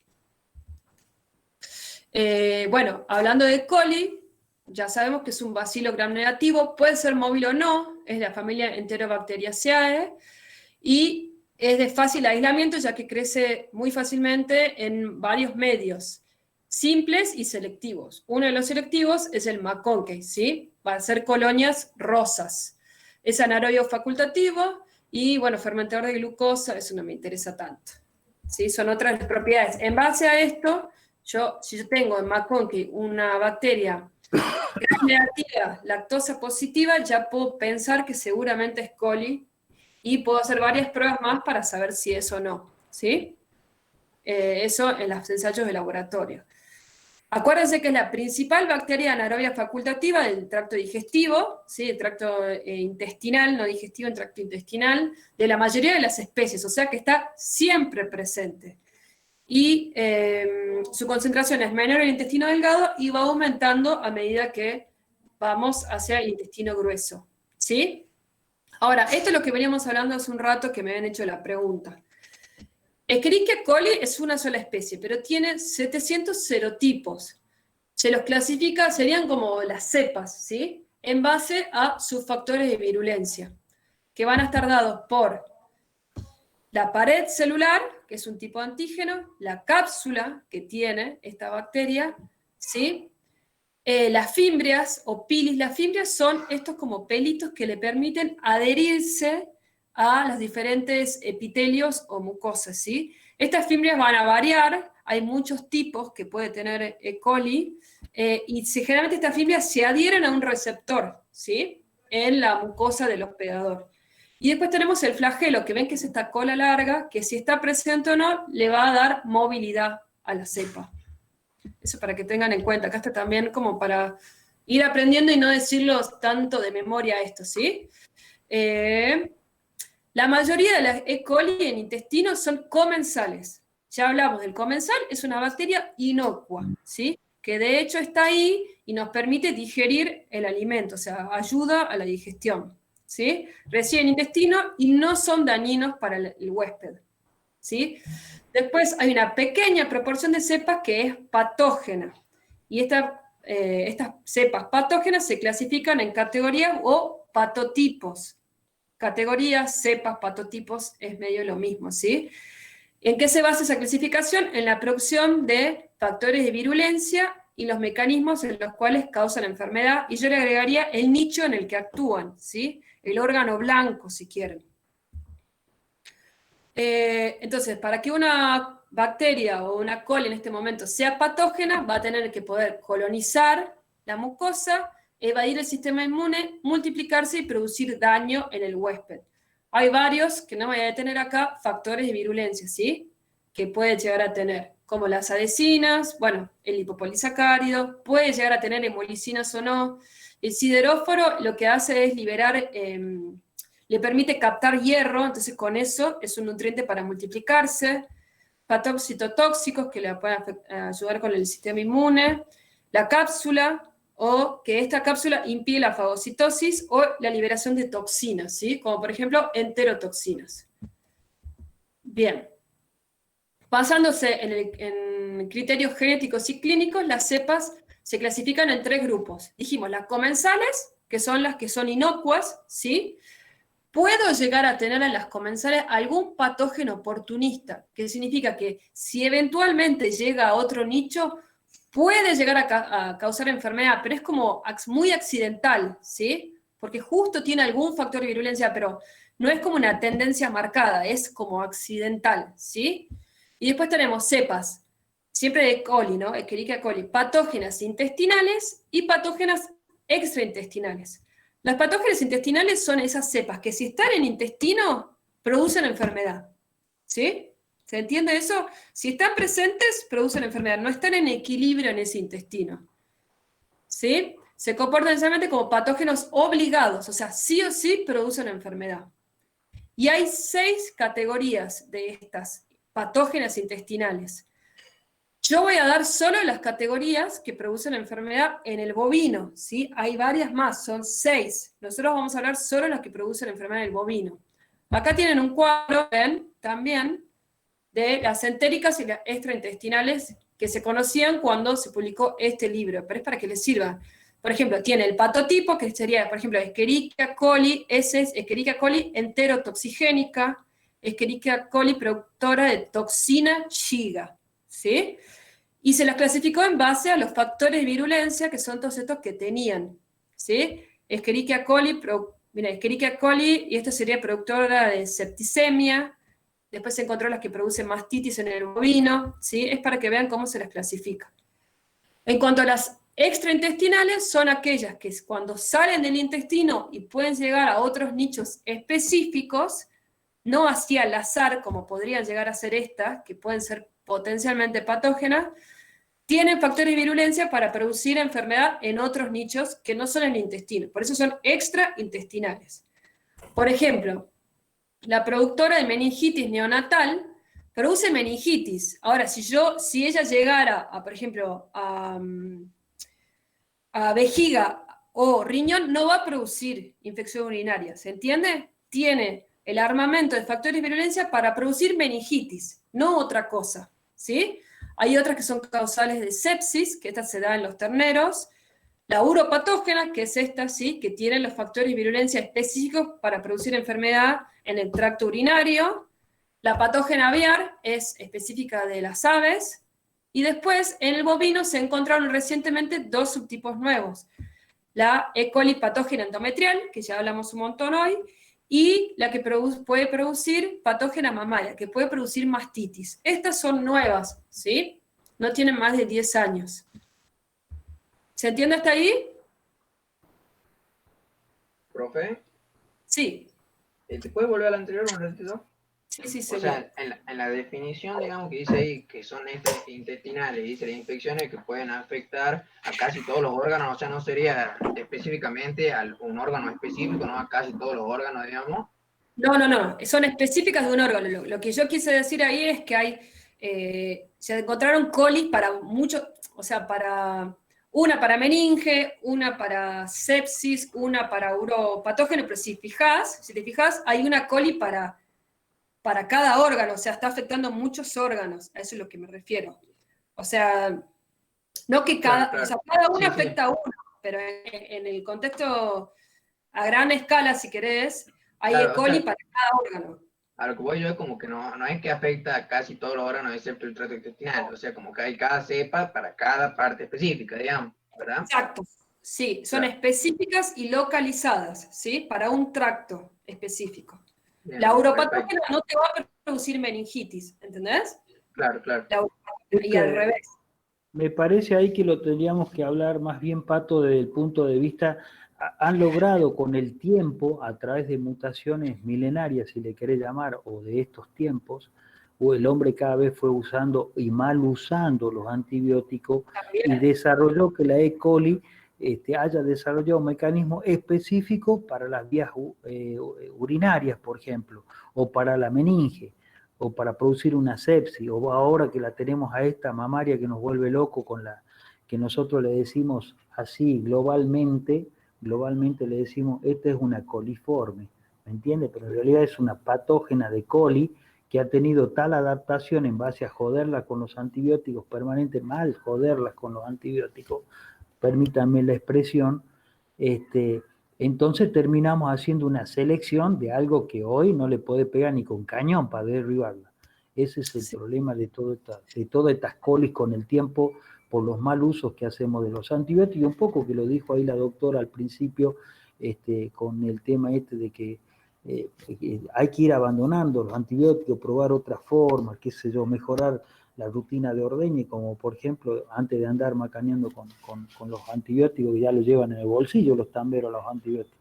Bueno, hablando de coli, ya sabemos que es un bacilo gram negativo, puede ser móvil o no, es de la familia Enterobacteriaceae, y es de fácil aislamiento, ya que crece muy fácilmente en varios medios, simples y selectivos. Uno de los selectivos es el McConkey, ¿sí? Va a ser colonias rosas. Es anaerobio facultativo y, bueno, fermentador de glucosa, eso no me interesa tanto, ¿sí? Son otras propiedades. En base a esto, si yo tengo en McConkey una bacteria negativa, lactosa positiva, ya puedo pensar que seguramente es coli, y puedo hacer varias pruebas más para saber si es o no, ¿sí? Eso en los ensayos de laboratorio. Acuérdense que es la principal bacteria anaerobia facultativa del tracto digestivo, ¿sí? El tracto intestinal, no digestivo, el tracto intestinal, de la mayoría de las especies, o sea que está siempre presente. Y su concentración es menor en el intestino delgado y va aumentando a medida que vamos hacia el intestino grueso, ¿sí? Ahora, esto es lo que veníamos hablando hace un rato, que me habían hecho la pregunta. Escherichia coli es una sola especie, pero tiene 700 serotipos. Se los clasifica, serían como las cepas, ¿sí? En base a sus factores de virulencia, que van a estar dados por la pared celular, que es un tipo de antígeno, la cápsula que tiene esta bacteria, ¿sí? Las fimbrias o pilis, las fimbrias son estos como pelitos que le permiten adherirse a los diferentes epitelios o mucosas, ¿sí? Estas fimbrias van a variar, hay muchos tipos que puede tener E. coli, y generalmente estas fimbrias se adhieren a un receptor, ¿sí? En la mucosa del hospedador. Y después tenemos el flagelo, que ven que es esta cola larga, que si está presente o no, le va a dar movilidad a la cepa. Eso para que tengan en cuenta. Acá está también como para ir aprendiendo y no decirlo tanto de memoria esto, ¿sí? La mayoría de las E. coli en intestino son comensales. Ya hablamos del comensal, es una bacteria inocua, ¿sí? Que de hecho está ahí y nos permite digerir el alimento, o sea, ayuda a la digestión, ¿sí? Residen en intestino y no son dañinos para el huésped, ¿sí? Después hay una pequeña proporción de cepas que es patógena, y estas cepas patógenas se clasifican en categorías o patotipos. Categorías, cepas, patotipos, es medio lo mismo, ¿sí? ¿En qué se basa esa clasificación? En la producción de factores de virulencia y los mecanismos en los cuales causan la enfermedad, y yo le agregaría el nicho en el que actúan, ¿sí? El órgano blanco, si quieren. Entonces, para que una bacteria o una coli en este momento sea patógena, va a tener que poder colonizar la mucosa, evadir el sistema inmune, multiplicarse y producir daño en el huésped. Hay varios, que no voy a detener acá, factores de virulencia, ¿sí? Que puede llegar a tener, como las adhesinas, bueno, el lipopolisacárido, puede llegar a tener hemolicinas o no. El sideróforo lo que hace es liberar... le permite captar hierro, entonces con eso es un nutriente para multiplicarse. Citotóxicos que le pueden ayudar con el sistema inmune. La cápsula, o que esta cápsula impide la fagocitosis o la liberación de toxinas, ¿sí? Como por ejemplo enterotoxinas. Bien. Basándose en criterios genéticos y clínicos, las cepas se clasifican en 3 grupos. Dijimos, las comensales, que son las que son inocuas, ¿sí? Puedo llegar a tener en las comensales algún patógeno oportunista, que significa que si eventualmente llega a otro nicho, puede llegar a causar enfermedad, pero es como muy accidental, ¿sí? Porque justo tiene algún factor de virulencia, pero no es como una tendencia marcada, es como accidental, ¿sí? Y después tenemos cepas, siempre de coli, ¿no? Escherichia coli, patógenas intestinales y patógenas extraintestinales. Las patógenas intestinales son esas cepas que si están en intestino, producen enfermedad, ¿sí? ¿Se entiende eso? Si están presentes, producen enfermedad, no están en equilibrio en ese intestino, ¿sí? Se comportan necesariamente como patógenos obligados, o sea, sí o sí producen enfermedad. Y hay 6 categorías de estas patógenas intestinales. Yo voy a dar solo las categorías que producen la enfermedad en el bovino, ¿sí? Hay varias más, son 6. Nosotros vamos a hablar solo de las que producen la enfermedad en el bovino. Acá tienen un cuadro, ven, también, de las entéricas y las extraintestinales que se conocían cuando se publicó este libro, pero es para que les sirva. Por ejemplo, tiene el patotipo, que sería, por ejemplo, Escherichia coli, ese es Escherichia coli enterotoxigénica, Escherichia coli productora de toxina Shiga, ¿sí? Y se las clasificó en base a los factores de virulencia, que son todos estos que tenían, ¿sí? Escherichia coli, mira, Escherichia coli, y esto sería productora de septicemia. Después se encontró las que producen mastitis en el bovino, ¿sí? Es para que vean cómo se las clasifica. En cuanto a las extraintestinales, son aquellas que cuando salen del intestino y pueden llegar a otros nichos específicos, no así al azar, como podrían llegar a ser estas, que pueden ser potencialmente patógenas, tienen factores de virulencia para producir enfermedad en otros nichos que no son el intestino. Por eso son extraintestinales. Por ejemplo, la productora de meningitis neonatal produce meningitis. Ahora, si ella llegara, por ejemplo, a vejiga o riñón, no va a producir infección urinaria, ¿se entiende? Tiene el armamento de factores de virulencia para producir meningitis, no otra cosa, ¿sí? Hay otras que son causales de sepsis, que esta se da en los terneros. La uropatógena, que es esta, ¿sí? Que tiene los factores de virulencia específicos para producir enfermedad en el tracto urinario. La patógena aviar es específica de las aves. Y después, en el bovino se encontraron recientemente 2 subtipos nuevos. La E. coli patógena endometrial, que ya hablamos un montón hoy, y la que puede producir patógena mamaria, que puede producir mastitis. Estas son nuevas, ¿sí? No tienen más de 10 años. ¿Se entiende hasta ahí? ¿Profe? Sí. ¿Te puedes volver al anterior un ratito? Sí, O señor. sea, en la definición, digamos, que dice ahí que son intestinales, dice las infecciones que pueden afectar a casi todos los órganos, o sea, no sería específicamente a un órgano específico, no a casi todos los órganos, digamos. No, son específicas de un órgano. Lo que yo quise decir ahí es que hay, se encontraron colis para muchos, o sea, una para meninge, una para sepsis, una para uropatógeno, pero si te fijas, hay una coli para cada órgano, o sea, está afectando muchos órganos, a eso es lo que me refiero. O sea, no que Claro. o sea, cada uno Sí. afecta a uno, pero en el contexto a gran escala, si querés, hay Claro, E. coli o sea, para cada órgano. a lo que voy yo es como que no es que afecta a casi todos los órganos excepto el tracto intestinal, o sea, como que hay cada cepa para cada parte específica, digamos, ¿verdad? Exacto, sí, son Claro. específicas y localizadas, ¿sí? Para un tracto específico. Bien, La perfecto. uropatógena no te va a producir meningitis, ¿entendés? Claro. Y al revés. Me parece ahí que lo tendríamos que hablar más bien, Pato, desde el punto de vista, han logrado con el tiempo, a través de mutaciones milenarias, si le querés llamar, o de estos tiempos, o el hombre cada vez fue usando y mal usando los antibióticos y desarrolló que la E. coli haya desarrollado un mecanismo específico para las vías urinarias, por ejemplo, o para la meninge, o para producir una sepsis, o ahora que la tenemos a esta mamaria que nos vuelve loco con la que nosotros le decimos así globalmente le decimos, esta es una coliforme, ¿me entiende? Pero en realidad es una patógena de coli que ha tenido tal adaptación en base a joderla con los antibióticos permanentes, mal joderlas con los antibióticos, permítanme la expresión, entonces terminamos haciendo una selección de algo que hoy no le puede pegar ni con cañón para derribarla. Ese es el problema de todas estas colis con el tiempo, por los mal usos que hacemos de los antibióticos, y un poco que lo dijo ahí la doctora al principio, con el tema de que hay que ir abandonando los antibióticos, probar otras formas, qué sé yo, mejorar la rutina de ordeñe, como por ejemplo, antes de andar macaneando con los antibióticos, ya lo llevan en el bolsillo los tamberos, los antibióticos.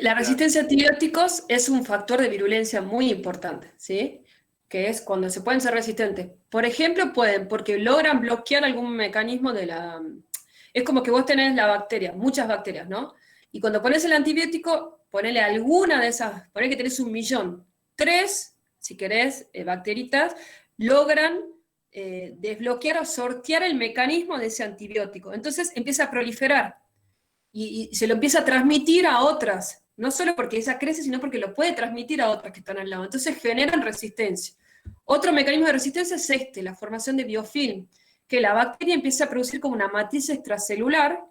La resistencia a antibióticos es un factor de virulencia muy importante, ¿sí? Que es cuando se pueden ser resistentes. Por ejemplo, pueden, porque logran bloquear algún mecanismo de la... Es como que vos tenés la bacteria, muchas bacterias, ¿no? Y cuando pones el antibiótico, ponele alguna de esas, ponele que tenés 1.000.000, 3, si querés, bacteritas, logran desbloquear o sortear el mecanismo de ese antibiótico. Entonces empieza a proliferar y se lo empieza a transmitir a otras, no solo porque esa crece, sino porque lo puede transmitir a otras que están al lado. Entonces generan resistencia. Otro mecanismo de resistencia es la formación de biofilm, que la bacteria empieza a producir como una matriz extracelular,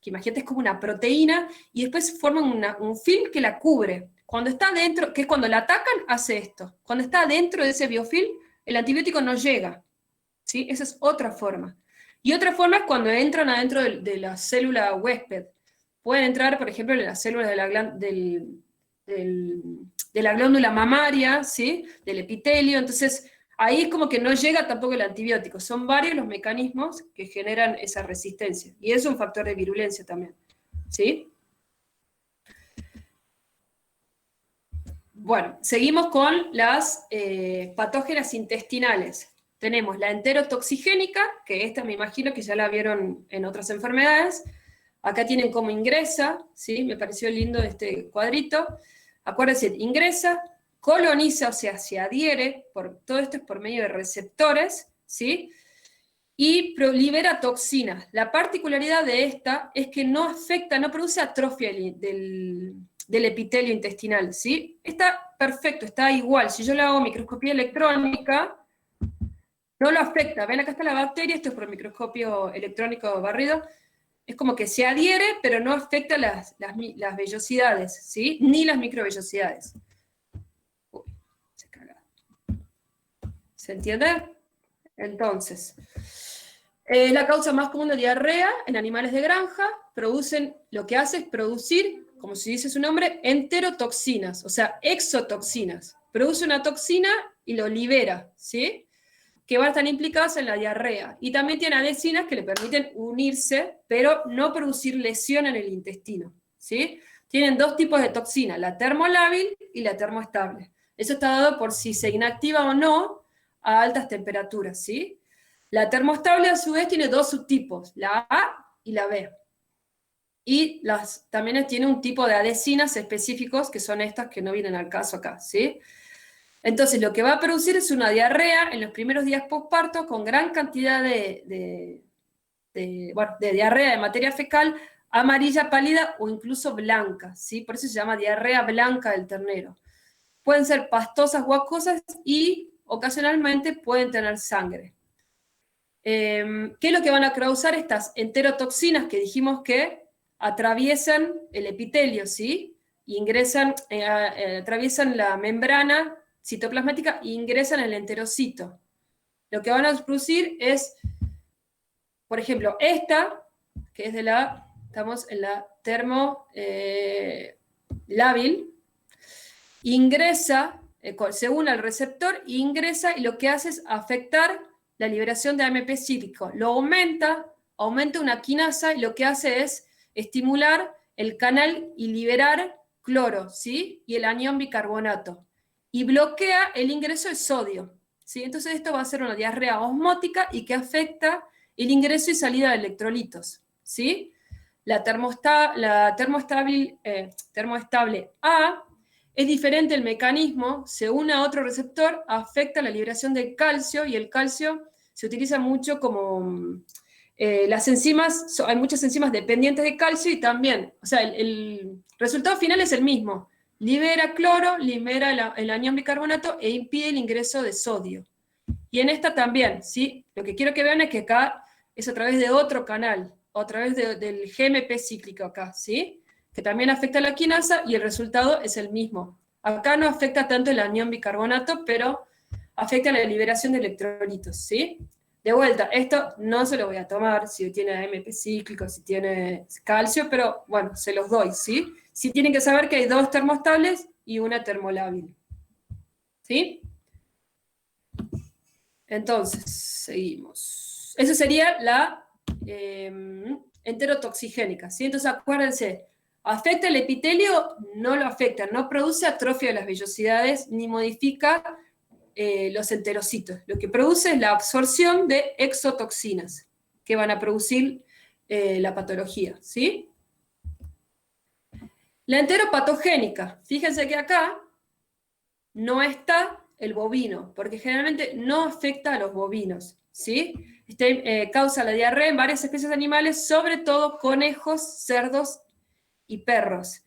que imagínate es como una proteína, y después forman un film que la cubre. Cuando está dentro, que es cuando la atacan, hace esto. Cuando está dentro de ese biofilm, el antibiótico no llega. ¿Sí? Esa es otra forma. Y otra forma es cuando entran adentro de la célula huésped. Pueden entrar, por ejemplo, en las células de la glándula mamaria, ¿sí? Del epitelio. Entonces, ahí es como que no llega tampoco el antibiótico. Son varios los mecanismos que generan esa resistencia. Y es un factor de virulencia también. ¿Sí? Bueno, seguimos con las patógenas intestinales. Tenemos la enterotoxigénica, que esta me imagino que ya la vieron en otras enfermedades. Acá tienen cómo ingresa, ¿sí? Me pareció lindo este cuadrito. Acuérdense, ingresa, coloniza, o sea, se adhiere, todo esto es por medio de receptores, ¿sí? Y libera toxinas. La particularidad de esta es que no afecta, no produce atrofia del epitelio intestinal, ¿sí? Está perfecto, está igual. Si yo le hago microscopía electrónica, no lo afecta. Ven, acá está la bacteria, esto es por microscopio electrónico barrido. Es como que se adhiere, pero no afecta las vellosidades, ¿sí? Ni las microvellosidades. Uy, se caga. ¿Se entiende? Entonces, es la causa más común de diarrea en animales de granja. Lo que hace es producir, como si dice su nombre, enterotoxinas, o sea, exotoxinas. Produce una toxina y lo libera, ¿sí? Que van a estar implicadas en la diarrea. Y también tiene adhesinas que le permiten unirse, pero no producir lesión en el intestino, ¿sí? Tienen dos tipos de toxina, la termolábil y la termoestable. Eso está dado por si se inactiva o no a altas temperaturas, ¿sí? La termoestable, a su vez, tiene dos subtipos, la A y la B. Y también tiene un tipo de adhesinas específicos, que son estas que no vienen al caso acá, ¿sí? Entonces, lo que va a producir es una diarrea en los primeros días postparto con gran cantidad de diarrea de materia fecal amarilla pálida o incluso blanca, ¿sí? Por eso se llama diarrea blanca del ternero. Pueden ser pastosas o acuosas y ocasionalmente pueden tener sangre. ¿Qué es lo que van a causar estas enterotoxinas que dijimos que atraviesan el epitelio, ¿sí? Y atraviesan la membrana citoplasmática e ingresan en el enterocito. Lo que van a producir es, por ejemplo, esta, que es estamos en la termolábil, ingresa, se une al receptor, ingresa y lo que hace es afectar la liberación de AMP cíclico. Lo aumenta una quinasa y lo que hace es estimular el canal y liberar cloro, ¿sí? Y el anión bicarbonato. Y bloquea el ingreso de sodio, ¿sí? Entonces esto va a ser una diarrea osmótica y que afecta el ingreso y salida de electrolitos, ¿sí? La termoestable A es diferente el mecanismo, se une a otro receptor, afecta la liberación del calcio y el calcio se utiliza mucho como las enzimas, hay muchas enzimas dependientes de calcio y también, o sea, el resultado final es el mismo. Libera cloro, libera el anión bicarbonato e impide el ingreso de sodio. Y en esta también, ¿sí? Lo que quiero que vean es que acá es a través de otro canal, o a través del GMP cíclico acá, ¿sí? Que también afecta a la quinasa y el resultado es el mismo. Acá no afecta tanto el anión bicarbonato, pero afecta la liberación de electrolitos, ¿sí? De vuelta, esto no se lo voy a tomar si tiene AMP cíclico, si tiene calcio, pero bueno, se los doy, ¿sí? Sí tienen que saber que hay dos termoestables y una termolábil, ¿sí? Entonces, seguimos. Eso sería la enterotoxigénica, ¿sí? Entonces, acuérdense, ¿afecta el epitelio? No lo afecta, no produce atrofia de las vellosidades ni modifica los enterocitos. Lo que produce es la absorción de exotoxinas que van a producir la patología, ¿sí? La enteropatogénica, fíjense que acá no está el bovino, porque generalmente no afecta a los bovinos, ¿sí? Causa la diarrea en varias especies de animales, sobre todo conejos, cerdos y perros.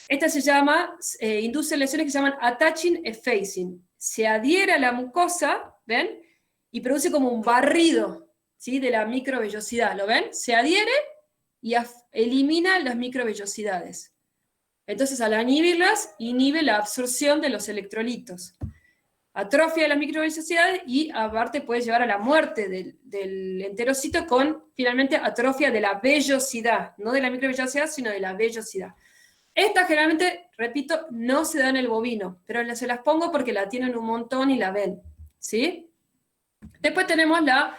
Esta se llama, induce lesiones que se llaman attaching effacing. Se adhiere a la mucosa, ¿ven? Y produce como un barrido, ¿sí? De la microvellosidad, ¿lo ven? Se adhiere y elimina las microvellosidades. Entonces, al inhibirlas, inhibe la absorción de los electrolitos. Atrofia de las microvellosidades y aparte puede llevar a la muerte del enterocito con, finalmente, atrofia de la vellosidad. No de la microvellosidad, sino de la vellosidad. Esta generalmente, repito, no se da en el bovino, pero se las pongo porque la tienen un montón y la ven, ¿sí? Después tenemos la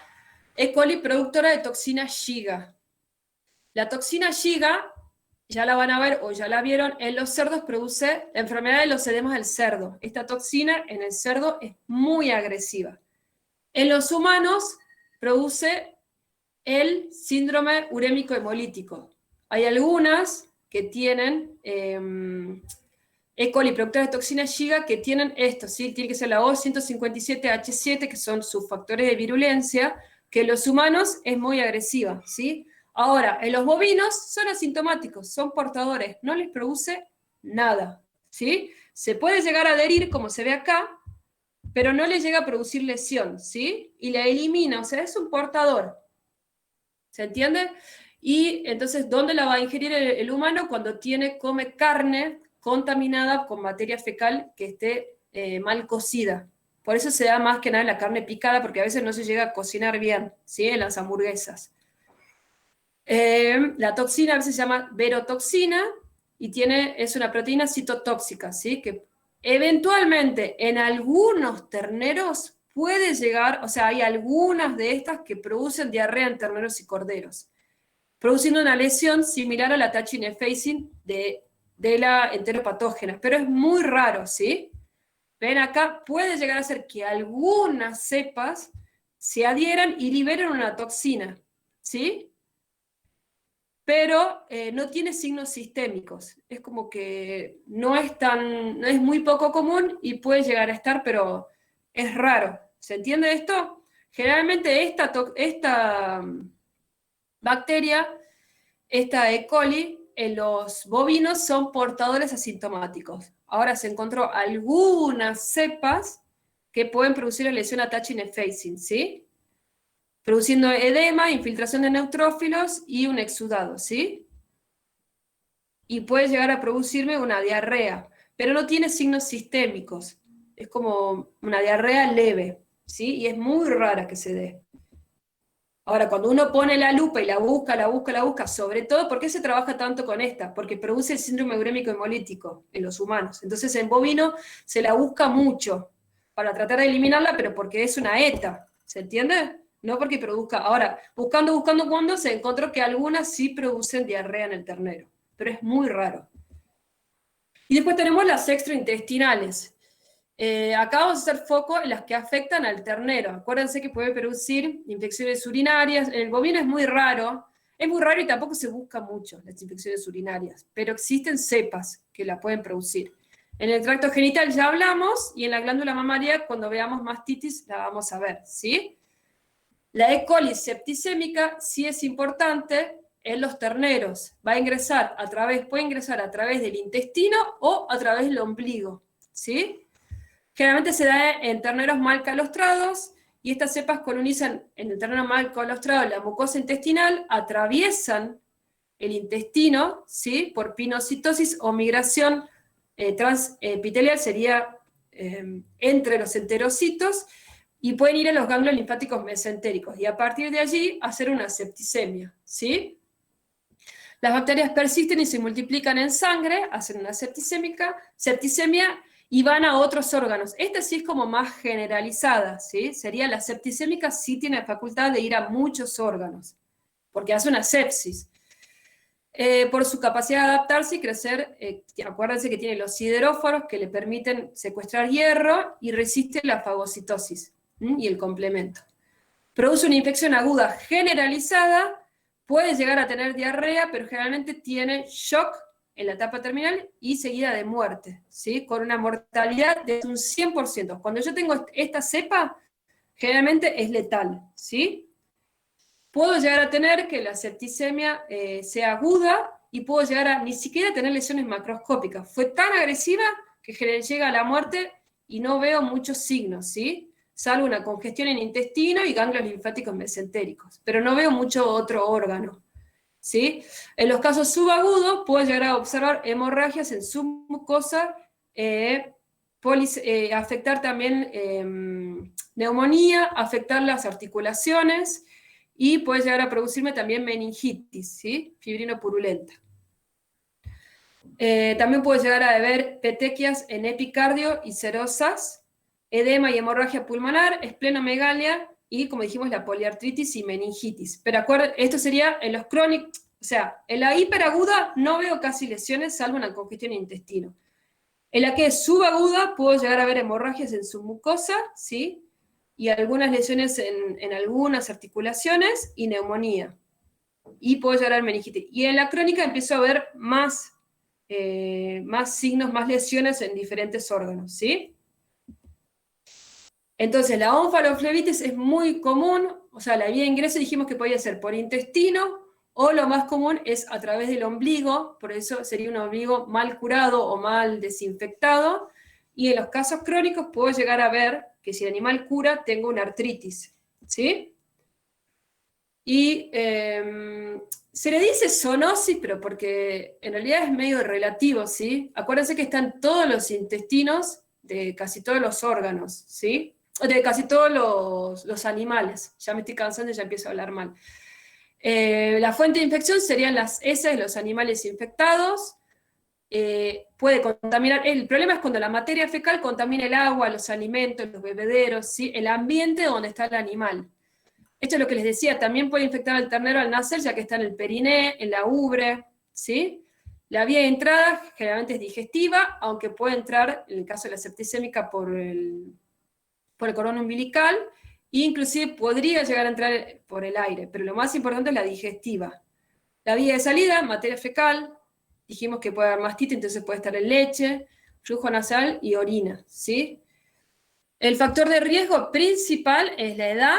E. coli productora de toxina Shiga. La toxina Shiga, ya la van a ver o ya la vieron, en los cerdos produce la enfermedad de los edemas del cerdo. Esta toxina en el cerdo es muy agresiva. En los humanos produce el síndrome urémico hemolítico. Hay algunas que tienen E. coli productoras de toxina Shiga que tienen esto, ¿sí? Tiene que ser la O157H7, que son sus factores de virulencia, que en los humanos es muy agresiva, ¿sí? Ahora, en los bovinos son asintomáticos, son portadores, no les produce nada, ¿sí? Se puede llegar a adherir, como se ve acá, pero no les llega a producir lesión, ¿sí? Y la elimina, o sea, es un portador. ¿Se entiende? Y entonces, ¿dónde la va a ingerir el humano? Cuando come carne contaminada con materia fecal que esté mal cocida. Por eso se da más que nada la carne picada, porque a veces no se llega a cocinar bien, ¿sí? En las hamburguesas. La toxina a veces se llama verotoxina y es una proteína citotóxica, ¿sí? Que eventualmente en algunos terneros puede llegar, o sea, hay algunas de estas que producen diarrea en terneros y corderos, produciendo una lesión similar a la attaching effacing de la enteropatógena, pero es muy raro, ¿sí? Ven acá, puede llegar a ser que algunas cepas se adhieran y liberen una toxina, ¿sí? Pero no tiene signos sistémicos. Es como que no es muy poco común y puede llegar a estar, pero es raro. ¿Se entiende esto? Generalmente esta bacteria, esta E. coli, en los bovinos son portadores asintomáticos. Ahora se encontró algunas cepas que pueden producir la lesión attaching effacing, ¿sí? Produciendo edema, infiltración de neutrófilos y un exudado, ¿sí? Y puede llegar a producirme una diarrea, pero no tiene signos sistémicos. Es como una diarrea leve, ¿sí? Y es muy rara que se dé. Ahora, cuando uno pone la lupa y la busca, sobre todo, ¿por qué se trabaja tanto con esta? Porque produce el síndrome urémico hemolítico en los humanos. Entonces, en bovino se la busca mucho para tratar de eliminarla, pero porque es una ETA, ¿se entiende? No porque produzca. Ahora, buscando, cuando se encontró que algunas sí producen diarrea en el ternero, pero es muy raro. Y después tenemos las extraintestinales. Acá vamos a hacer foco en las que afectan al ternero. Acuérdense que puede producir infecciones urinarias. En el bovino es muy raro y tampoco se busca mucho las infecciones urinarias, pero existen cepas que la pueden producir. En el tracto genital ya hablamos, y en la glándula mamaria, cuando veamos mastitis, la vamos a ver, ¿sí? La E. coli septicémica sí es importante en los terneros. Puede ingresar a través del intestino o a través del ombligo, ¿sí? Generalmente se da en terneros mal calostrados, y estas cepas colonizan en el ternero mal calostrado la mucosa intestinal, atraviesan el intestino, ¿sí? Por pinocitosis o migración transepitelial, sería entre los enterocitos, y pueden ir a los ganglios linfáticos mesentéricos, y a partir de allí hacer una septicemia, ¿sí? Las bacterias persisten y se multiplican en sangre, hacen una septicemia, y van a otros órganos. Esta sí es como más generalizada, ¿sí? Sería la septicémica, sí tiene la facultad de ir a muchos órganos, porque hace una sepsis. Por su capacidad de adaptarse y crecer, acuérdense que tiene los sideróforos que le permiten secuestrar hierro y resiste la fagocitosis y el complemento. Produce una infección aguda generalizada, puede llegar a tener diarrea, pero generalmente tiene shock en la etapa terminal y seguida de muerte, ¿sí? Con una mortalidad de un 100%. Cuando yo tengo esta cepa, generalmente es letal, ¿sí? Puedo llegar a tener que la septicemia sea aguda y puedo llegar a ni siquiera tener lesiones macroscópicas. Fue tan agresiva que llega a la muerte y no veo muchos signos, ¿sí? Salvo una congestión en el intestino y ganglios linfáticos mesentéricos, pero no veo mucho otro órgano, ¿sí? En los casos subagudos puedo llegar a observar hemorragias en su mucosa, afectar también neumonía, afectar las articulaciones y puede llegar a producirme también meningitis, ¿sí? Fibrino purulenta. También puede llegar a haber petequias en epicardio y serosas, edema y hemorragia pulmonar, esplenomegalia y, como dijimos, la poliartritis y meningitis. Pero esto sería en los crónicos, o sea, en la hiperaguda no veo casi lesiones, salvo una congestión en intestino. En la que es subaguda puedo llegar a ver hemorragias en su mucosa, ¿sí? Y algunas lesiones en algunas articulaciones y neumonía. Y puedo llegar a ver meningitis. Y en la crónica empiezo a ver más signos, más lesiones en diferentes órganos, ¿sí? Entonces, la onfaloflebitis es muy común, o sea, la vía de ingreso dijimos que podía ser por intestino, o lo más común es a través del ombligo, por eso sería un ombligo mal curado o mal desinfectado, y en los casos crónicos puedo llegar a ver que si el animal cura, tengo una artritis, ¿sí? Y se le dice zoonosis, pero porque en realidad es medio relativo, ¿sí? Acuérdense que están todos los intestinos de casi todos los órganos, ¿sí? De casi todos los animales. Ya me estoy cansando y ya empiezo a hablar mal. La fuente de infección serían las heces de los animales infectados. Puede contaminar, el problema es cuando la materia fecal contamina el agua, los alimentos, los bebederos, ¿sí? El ambiente donde está el animal. Esto es lo que les decía, también puede infectar al ternero al nacer, ya que está en el periné, en la ubre, ¿sí? La vía de entrada generalmente es digestiva, aunque puede entrar, en el caso de la septicémica, por el cordón umbilical, e inclusive podría llegar a entrar por el aire, pero lo más importante es la digestiva. La vía de salida, materia fecal, dijimos que puede haber mastita, entonces puede estar en leche, flujo nasal y orina, ¿sí? El factor de riesgo principal es la edad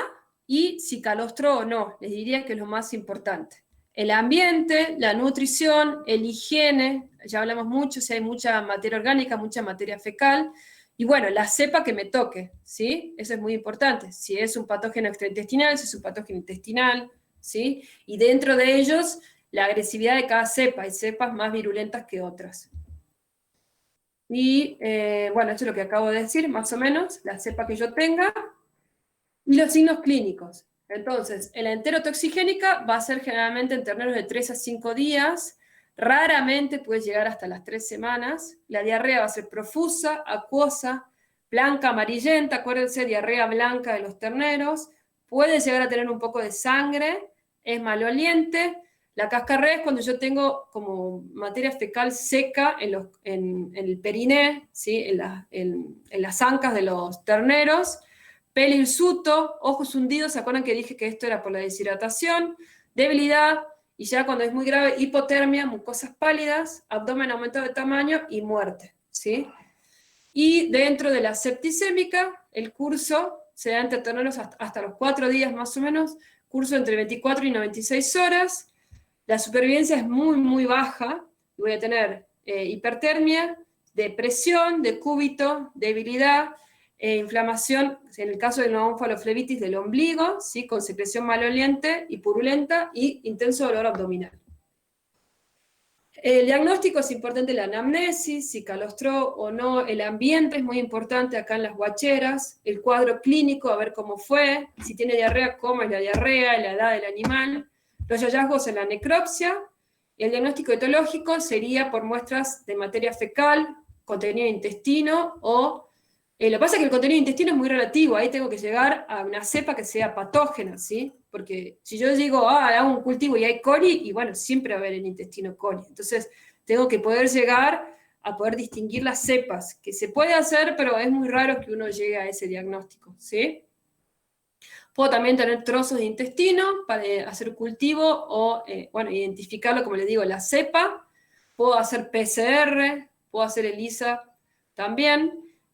y si calostró o no, les diría que es lo más importante. El ambiente, la nutrición, el higiene, ya hablamos mucho, si hay mucha materia orgánica, mucha materia fecal, y bueno, la cepa que me toque, ¿sí? Eso es muy importante. Si es un patógeno extraintestinal, si es un patógeno intestinal, ¿sí? Y dentro de ellos, la agresividad de cada cepa. Hay cepas más virulentas que otras. Y bueno, esto es lo que acabo de decir, más o menos, la cepa que yo tenga. Y los signos clínicos. Entonces, la enterotoxigénica va a ser generalmente en terneros de 3 a 5 días, raramente puede llegar hasta las 3 semanas. La diarrea va a ser profusa, acuosa, blanca, amarillenta, acuérdense, diarrea blanca de los terneros, puede llegar a tener un poco de sangre, es maloliente. La cascarrea es cuando yo tengo como materia fecal seca en el periné, ¿sí? en las ancas de los terneros. Pelo hirsuto, ojos hundidos, ¿se acuerdan que dije que esto era por la deshidratación? Debilidad, y ya cuando es muy grave, hipotermia, mucosas pálidas, abdomen aumentado de tamaño y muerte, ¿sí? Y dentro de la septicémica, el curso se da entre terneros hasta los 4 días más o menos, curso entre 24 y 96 horas, la supervivencia es muy, muy baja, voy a tener hipertermia, depresión, decúbito, debilidad, inflamación, en el caso de la onfaloflebitis del ombligo, ¿sí? Con secreción maloliente y purulenta y intenso dolor abdominal. El diagnóstico es importante, la anamnesis, si calostró o no, el ambiente es muy importante acá en las guacheras, el cuadro clínico, a ver cómo fue, si tiene diarrea, cómo es la diarrea, la edad del animal, los hallazgos en la necropsia, y el diagnóstico etológico sería por muestras de materia fecal, contenido de intestino o... lo que pasa es que el contenido de intestino es muy relativo, ahí tengo que llegar a una cepa que sea patógena, ¿sí? Porque si yo digo, hago un cultivo y hay coli, y bueno, siempre va a haber en el intestino coli. Entonces, tengo que poder llegar a poder distinguir las cepas, que se puede hacer, pero es muy raro que uno llegue a ese diagnóstico, ¿sí? Puedo también tener trozos de intestino para hacer cultivo o, bueno, identificarlo, como les digo, la cepa. puedo hacer PCR, puedo hacer ELISA también.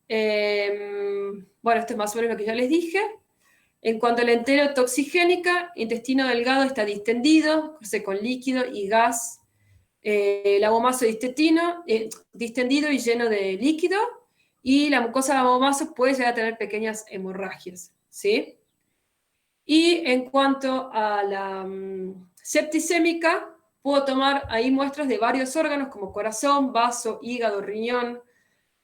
Bueno, esto es más o menos lo que ya les dije. En cuanto a la enterotoxigénica, intestino delgado está distendido, con líquido y gas. El abomaso distendido y lleno de líquido, y la mucosa de abomaso puede llegar a tener pequeñas hemorragias, ¿sí? Y en cuanto a la septicémica, puedo tomar ahí muestras de varios órganos como corazón, vaso, hígado, riñón,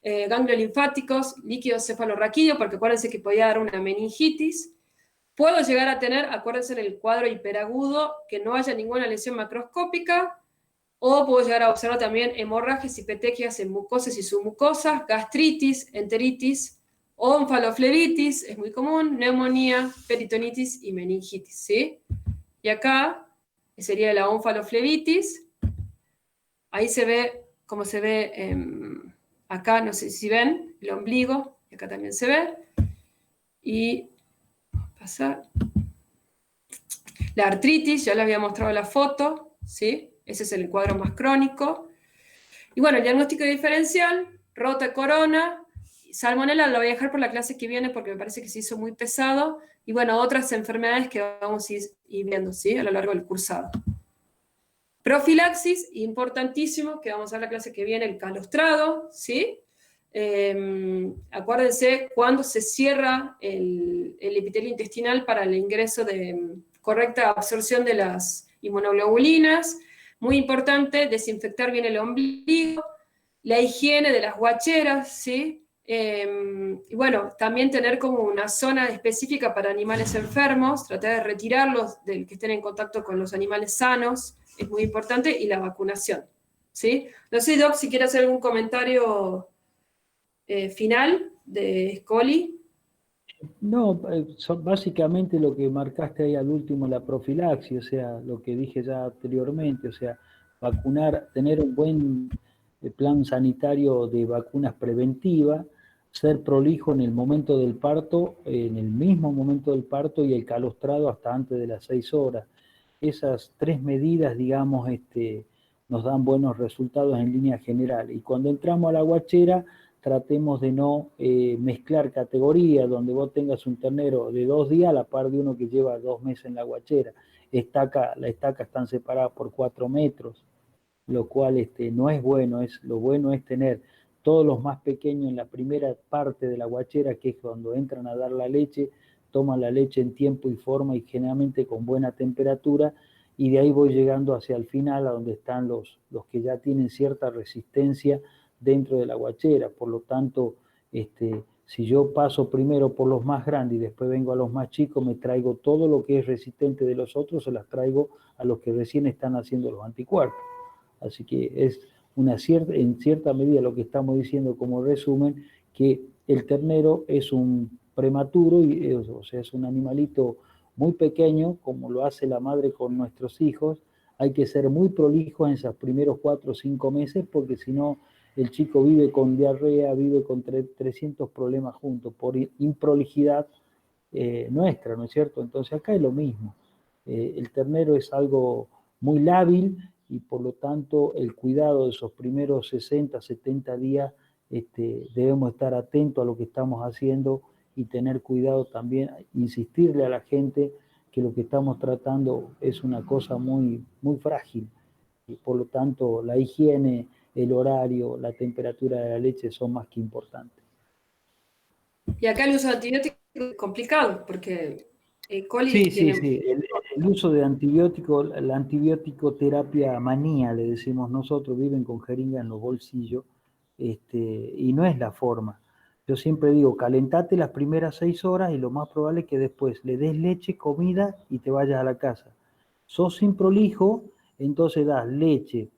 ganglios linfáticos, líquido cefalorraquídeo, porque acuérdense que podía dar una meningitis. Puedo llegar a tener, acuérdense en el cuadro hiperagudo, que no haya ninguna lesión macroscópica, o puedo llegar a observar también hemorragias y petequias en mucosas y submucosas, gastritis, enteritis, onfaloflebitis, es muy común, neumonía, peritonitis y meningitis, ¿sí? Y acá sería la onfaloflebitis. Ahí se ve, como se ve acá, no sé si ven, el ombligo, y acá también se ve. Y pasar. La artritis, ya les había mostrado la foto, ¿sí? Ese es el cuadro más crónico. Y bueno, el diagnóstico diferencial, rota corona, salmonela lo voy a dejar por la clase que viene porque me parece que se hizo muy pesado. Y bueno, otras enfermedades que vamos a ir viendo, ¿sí? A lo largo del cursado. Profilaxis, importantísimo, que vamos a ver la clase que viene, el calostrado, ¿sí? Acuérdense cuando se cierra el epitelio intestinal para el ingreso de correcta absorción de las inmunoglobulinas. Muy importante, desinfectar bien el ombligo, la higiene de las guacheras, ¿sí? Y bueno, también tener como una zona específica para animales enfermos, tratar de retirarlos del que estén en contacto con los animales sanos, es muy importante, y la vacunación, ¿sí? No sé, Doc, si quiere hacer algún comentario final de Scully. No, básicamente lo que marcaste ahí al último, la profilaxis, o sea, lo que dije ya anteriormente, o sea, vacunar, tener un buen plan sanitario de vacunas preventivas, ser prolijo en el momento del parto, en el mismo momento del parto, y el calostrado hasta antes de las 6 horas. Esas 3 medidas, digamos, nos dan buenos resultados en línea general. Y cuando entramos a la guachera, tratemos de no mezclar categorías, donde vos tengas un ternero de 2 días a la par de uno que lleva 2 meses en la guachera. La estaca están separadas por 4 metros, lo cual no es bueno. Lo bueno es tener todos los más pequeños en la primera parte de la guachera, que es cuando entran a dar la leche, toman la leche en tiempo y forma y generalmente con buena temperatura, y de ahí voy llegando hacia el final, a donde están los que ya tienen cierta resistencia dentro de la guachera. Por lo tanto, si yo paso primero por los más grandes y después vengo a los más chicos, me traigo todo lo que es resistente de los otros, se las traigo a los que recién están haciendo los anticuerpos. Así que es en cierta medida lo que estamos diciendo como resumen, que el ternero es un prematuro, o sea, es un animalito muy pequeño, como lo hace la madre con nuestros hijos. Hay que ser muy prolijos en esos primeros 4 o 5 meses, porque si no, el chico vive con diarrea, vive con 300 problemas juntos, por improlijidad nuestra, ¿no es cierto? Entonces acá es lo mismo. El ternero es algo muy lábil, y por lo tanto el cuidado de esos primeros 60, 70 días, debemos estar atentos a lo que estamos haciendo y tener cuidado también, insistirle a la gente que lo que estamos tratando es una cosa muy, muy frágil, y por lo tanto la higiene, el horario, la temperatura de la leche son más que importantes. Y acá el uso de antibióticos es complicado, porque el coli Sí, tiene... sí. El uso de antibióticos, la antibiótico-terapia manía, le decimos nosotros, viven con jeringa en los bolsillos, y no es la forma. Yo siempre digo, calentate las primeras 6 horas y lo más probable es que después le des leche, comida y te vayas a la casa. Sos improlijo, entonces das leche,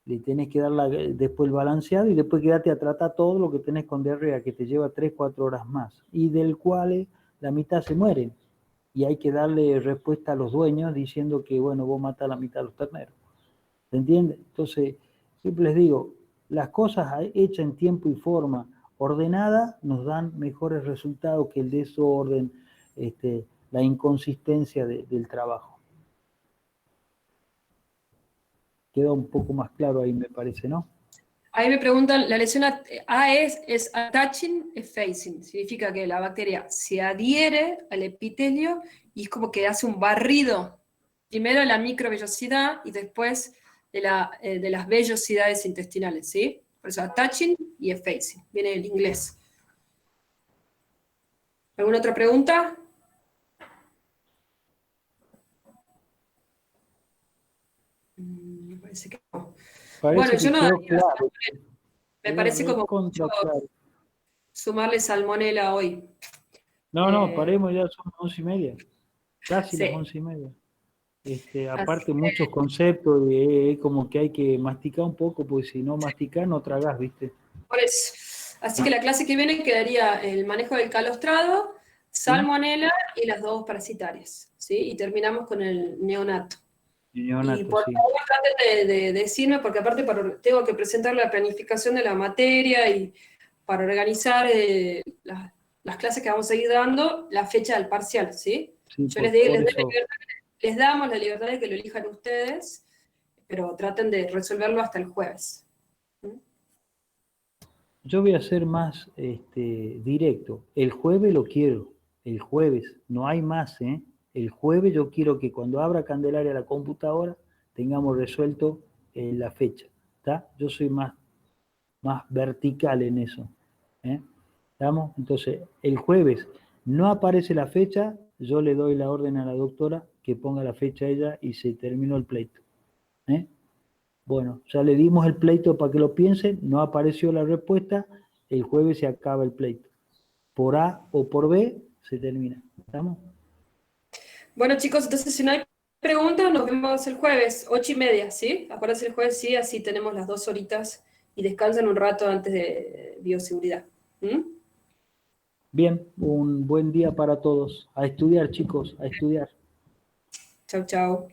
le tenés que dar después el balanceado, y después quedate a tratar todo lo que tenés con diarrea, que te lleva 3, 4 horas más, y del cual la mitad se mueren. Y hay que darle respuesta a los dueños diciendo que, bueno, vos matás la mitad de los terneros. ¿Se entiende? Entonces, siempre les digo, las cosas hechas en tiempo y forma, ordenadas, nos dan mejores resultados que el desorden, la inconsistencia del trabajo. queda un poco más claro ahí, me parece, ¿no? Ahí me preguntan, la lesión A es attaching effacing, significa que la bacteria se adhiere al epitelio y es como que hace un barrido, primero de la microvellosidad y después de las vellosidades intestinales, ¿sí? Por eso attaching y effacing, viene del inglés. ¿Alguna otra pregunta? Me parece que no. Parece Bueno, que yo no quedó daría claro. salmonela. Me parece como Recontra mucho claro. sumarle salmonela hoy. No, paremos, ya son 11:30. Casi las Sí. 11:30. Así Aparte muchos conceptos, como que hay que masticar un poco, porque si no masticás no tragás, ¿viste? por eso. Así que la clase que viene quedaría el manejo del calostrado, ¿Sí? salmonela y las dos parasitarias, ¿sí? Y terminamos con el neonato. Y Neonato, por sí. favor traten de decirme, porque aparte tengo que presentar la planificación de la materia y para organizar las clases que vamos a seguir dando, la fecha del parcial, ¿sí? Sí, Yo por eso. les damos la libertad de que lo elijan ustedes, pero traten de resolverlo hasta el jueves. Yo voy a ser más directo. El jueves lo quiero. El jueves, no hay más, ¿eh? El jueves yo quiero que cuando abra Candelaria la computadora tengamos resuelto la fecha. ¿Está? Yo soy más vertical en eso. ¿Eh? ¿Estamos? Entonces, el jueves no aparece la fecha, yo le doy la orden a la doctora que ponga la fecha a ella y se terminó el pleito. ¿Eh? Bueno, ya le dimos el pleito para que lo piensen, no apareció la respuesta, el jueves se acaba el pleito. Por A o por B se termina. ¿Estamos? Bueno, chicos, entonces si no hay preguntas, nos vemos el jueves, 8:30, ¿sí? Acuérdense el jueves, sí, así tenemos las 2 horitas y descansan un rato antes de bioseguridad. ¿Mm? Bien, un buen día para todos. A estudiar, chicos, a estudiar. Chau, chau.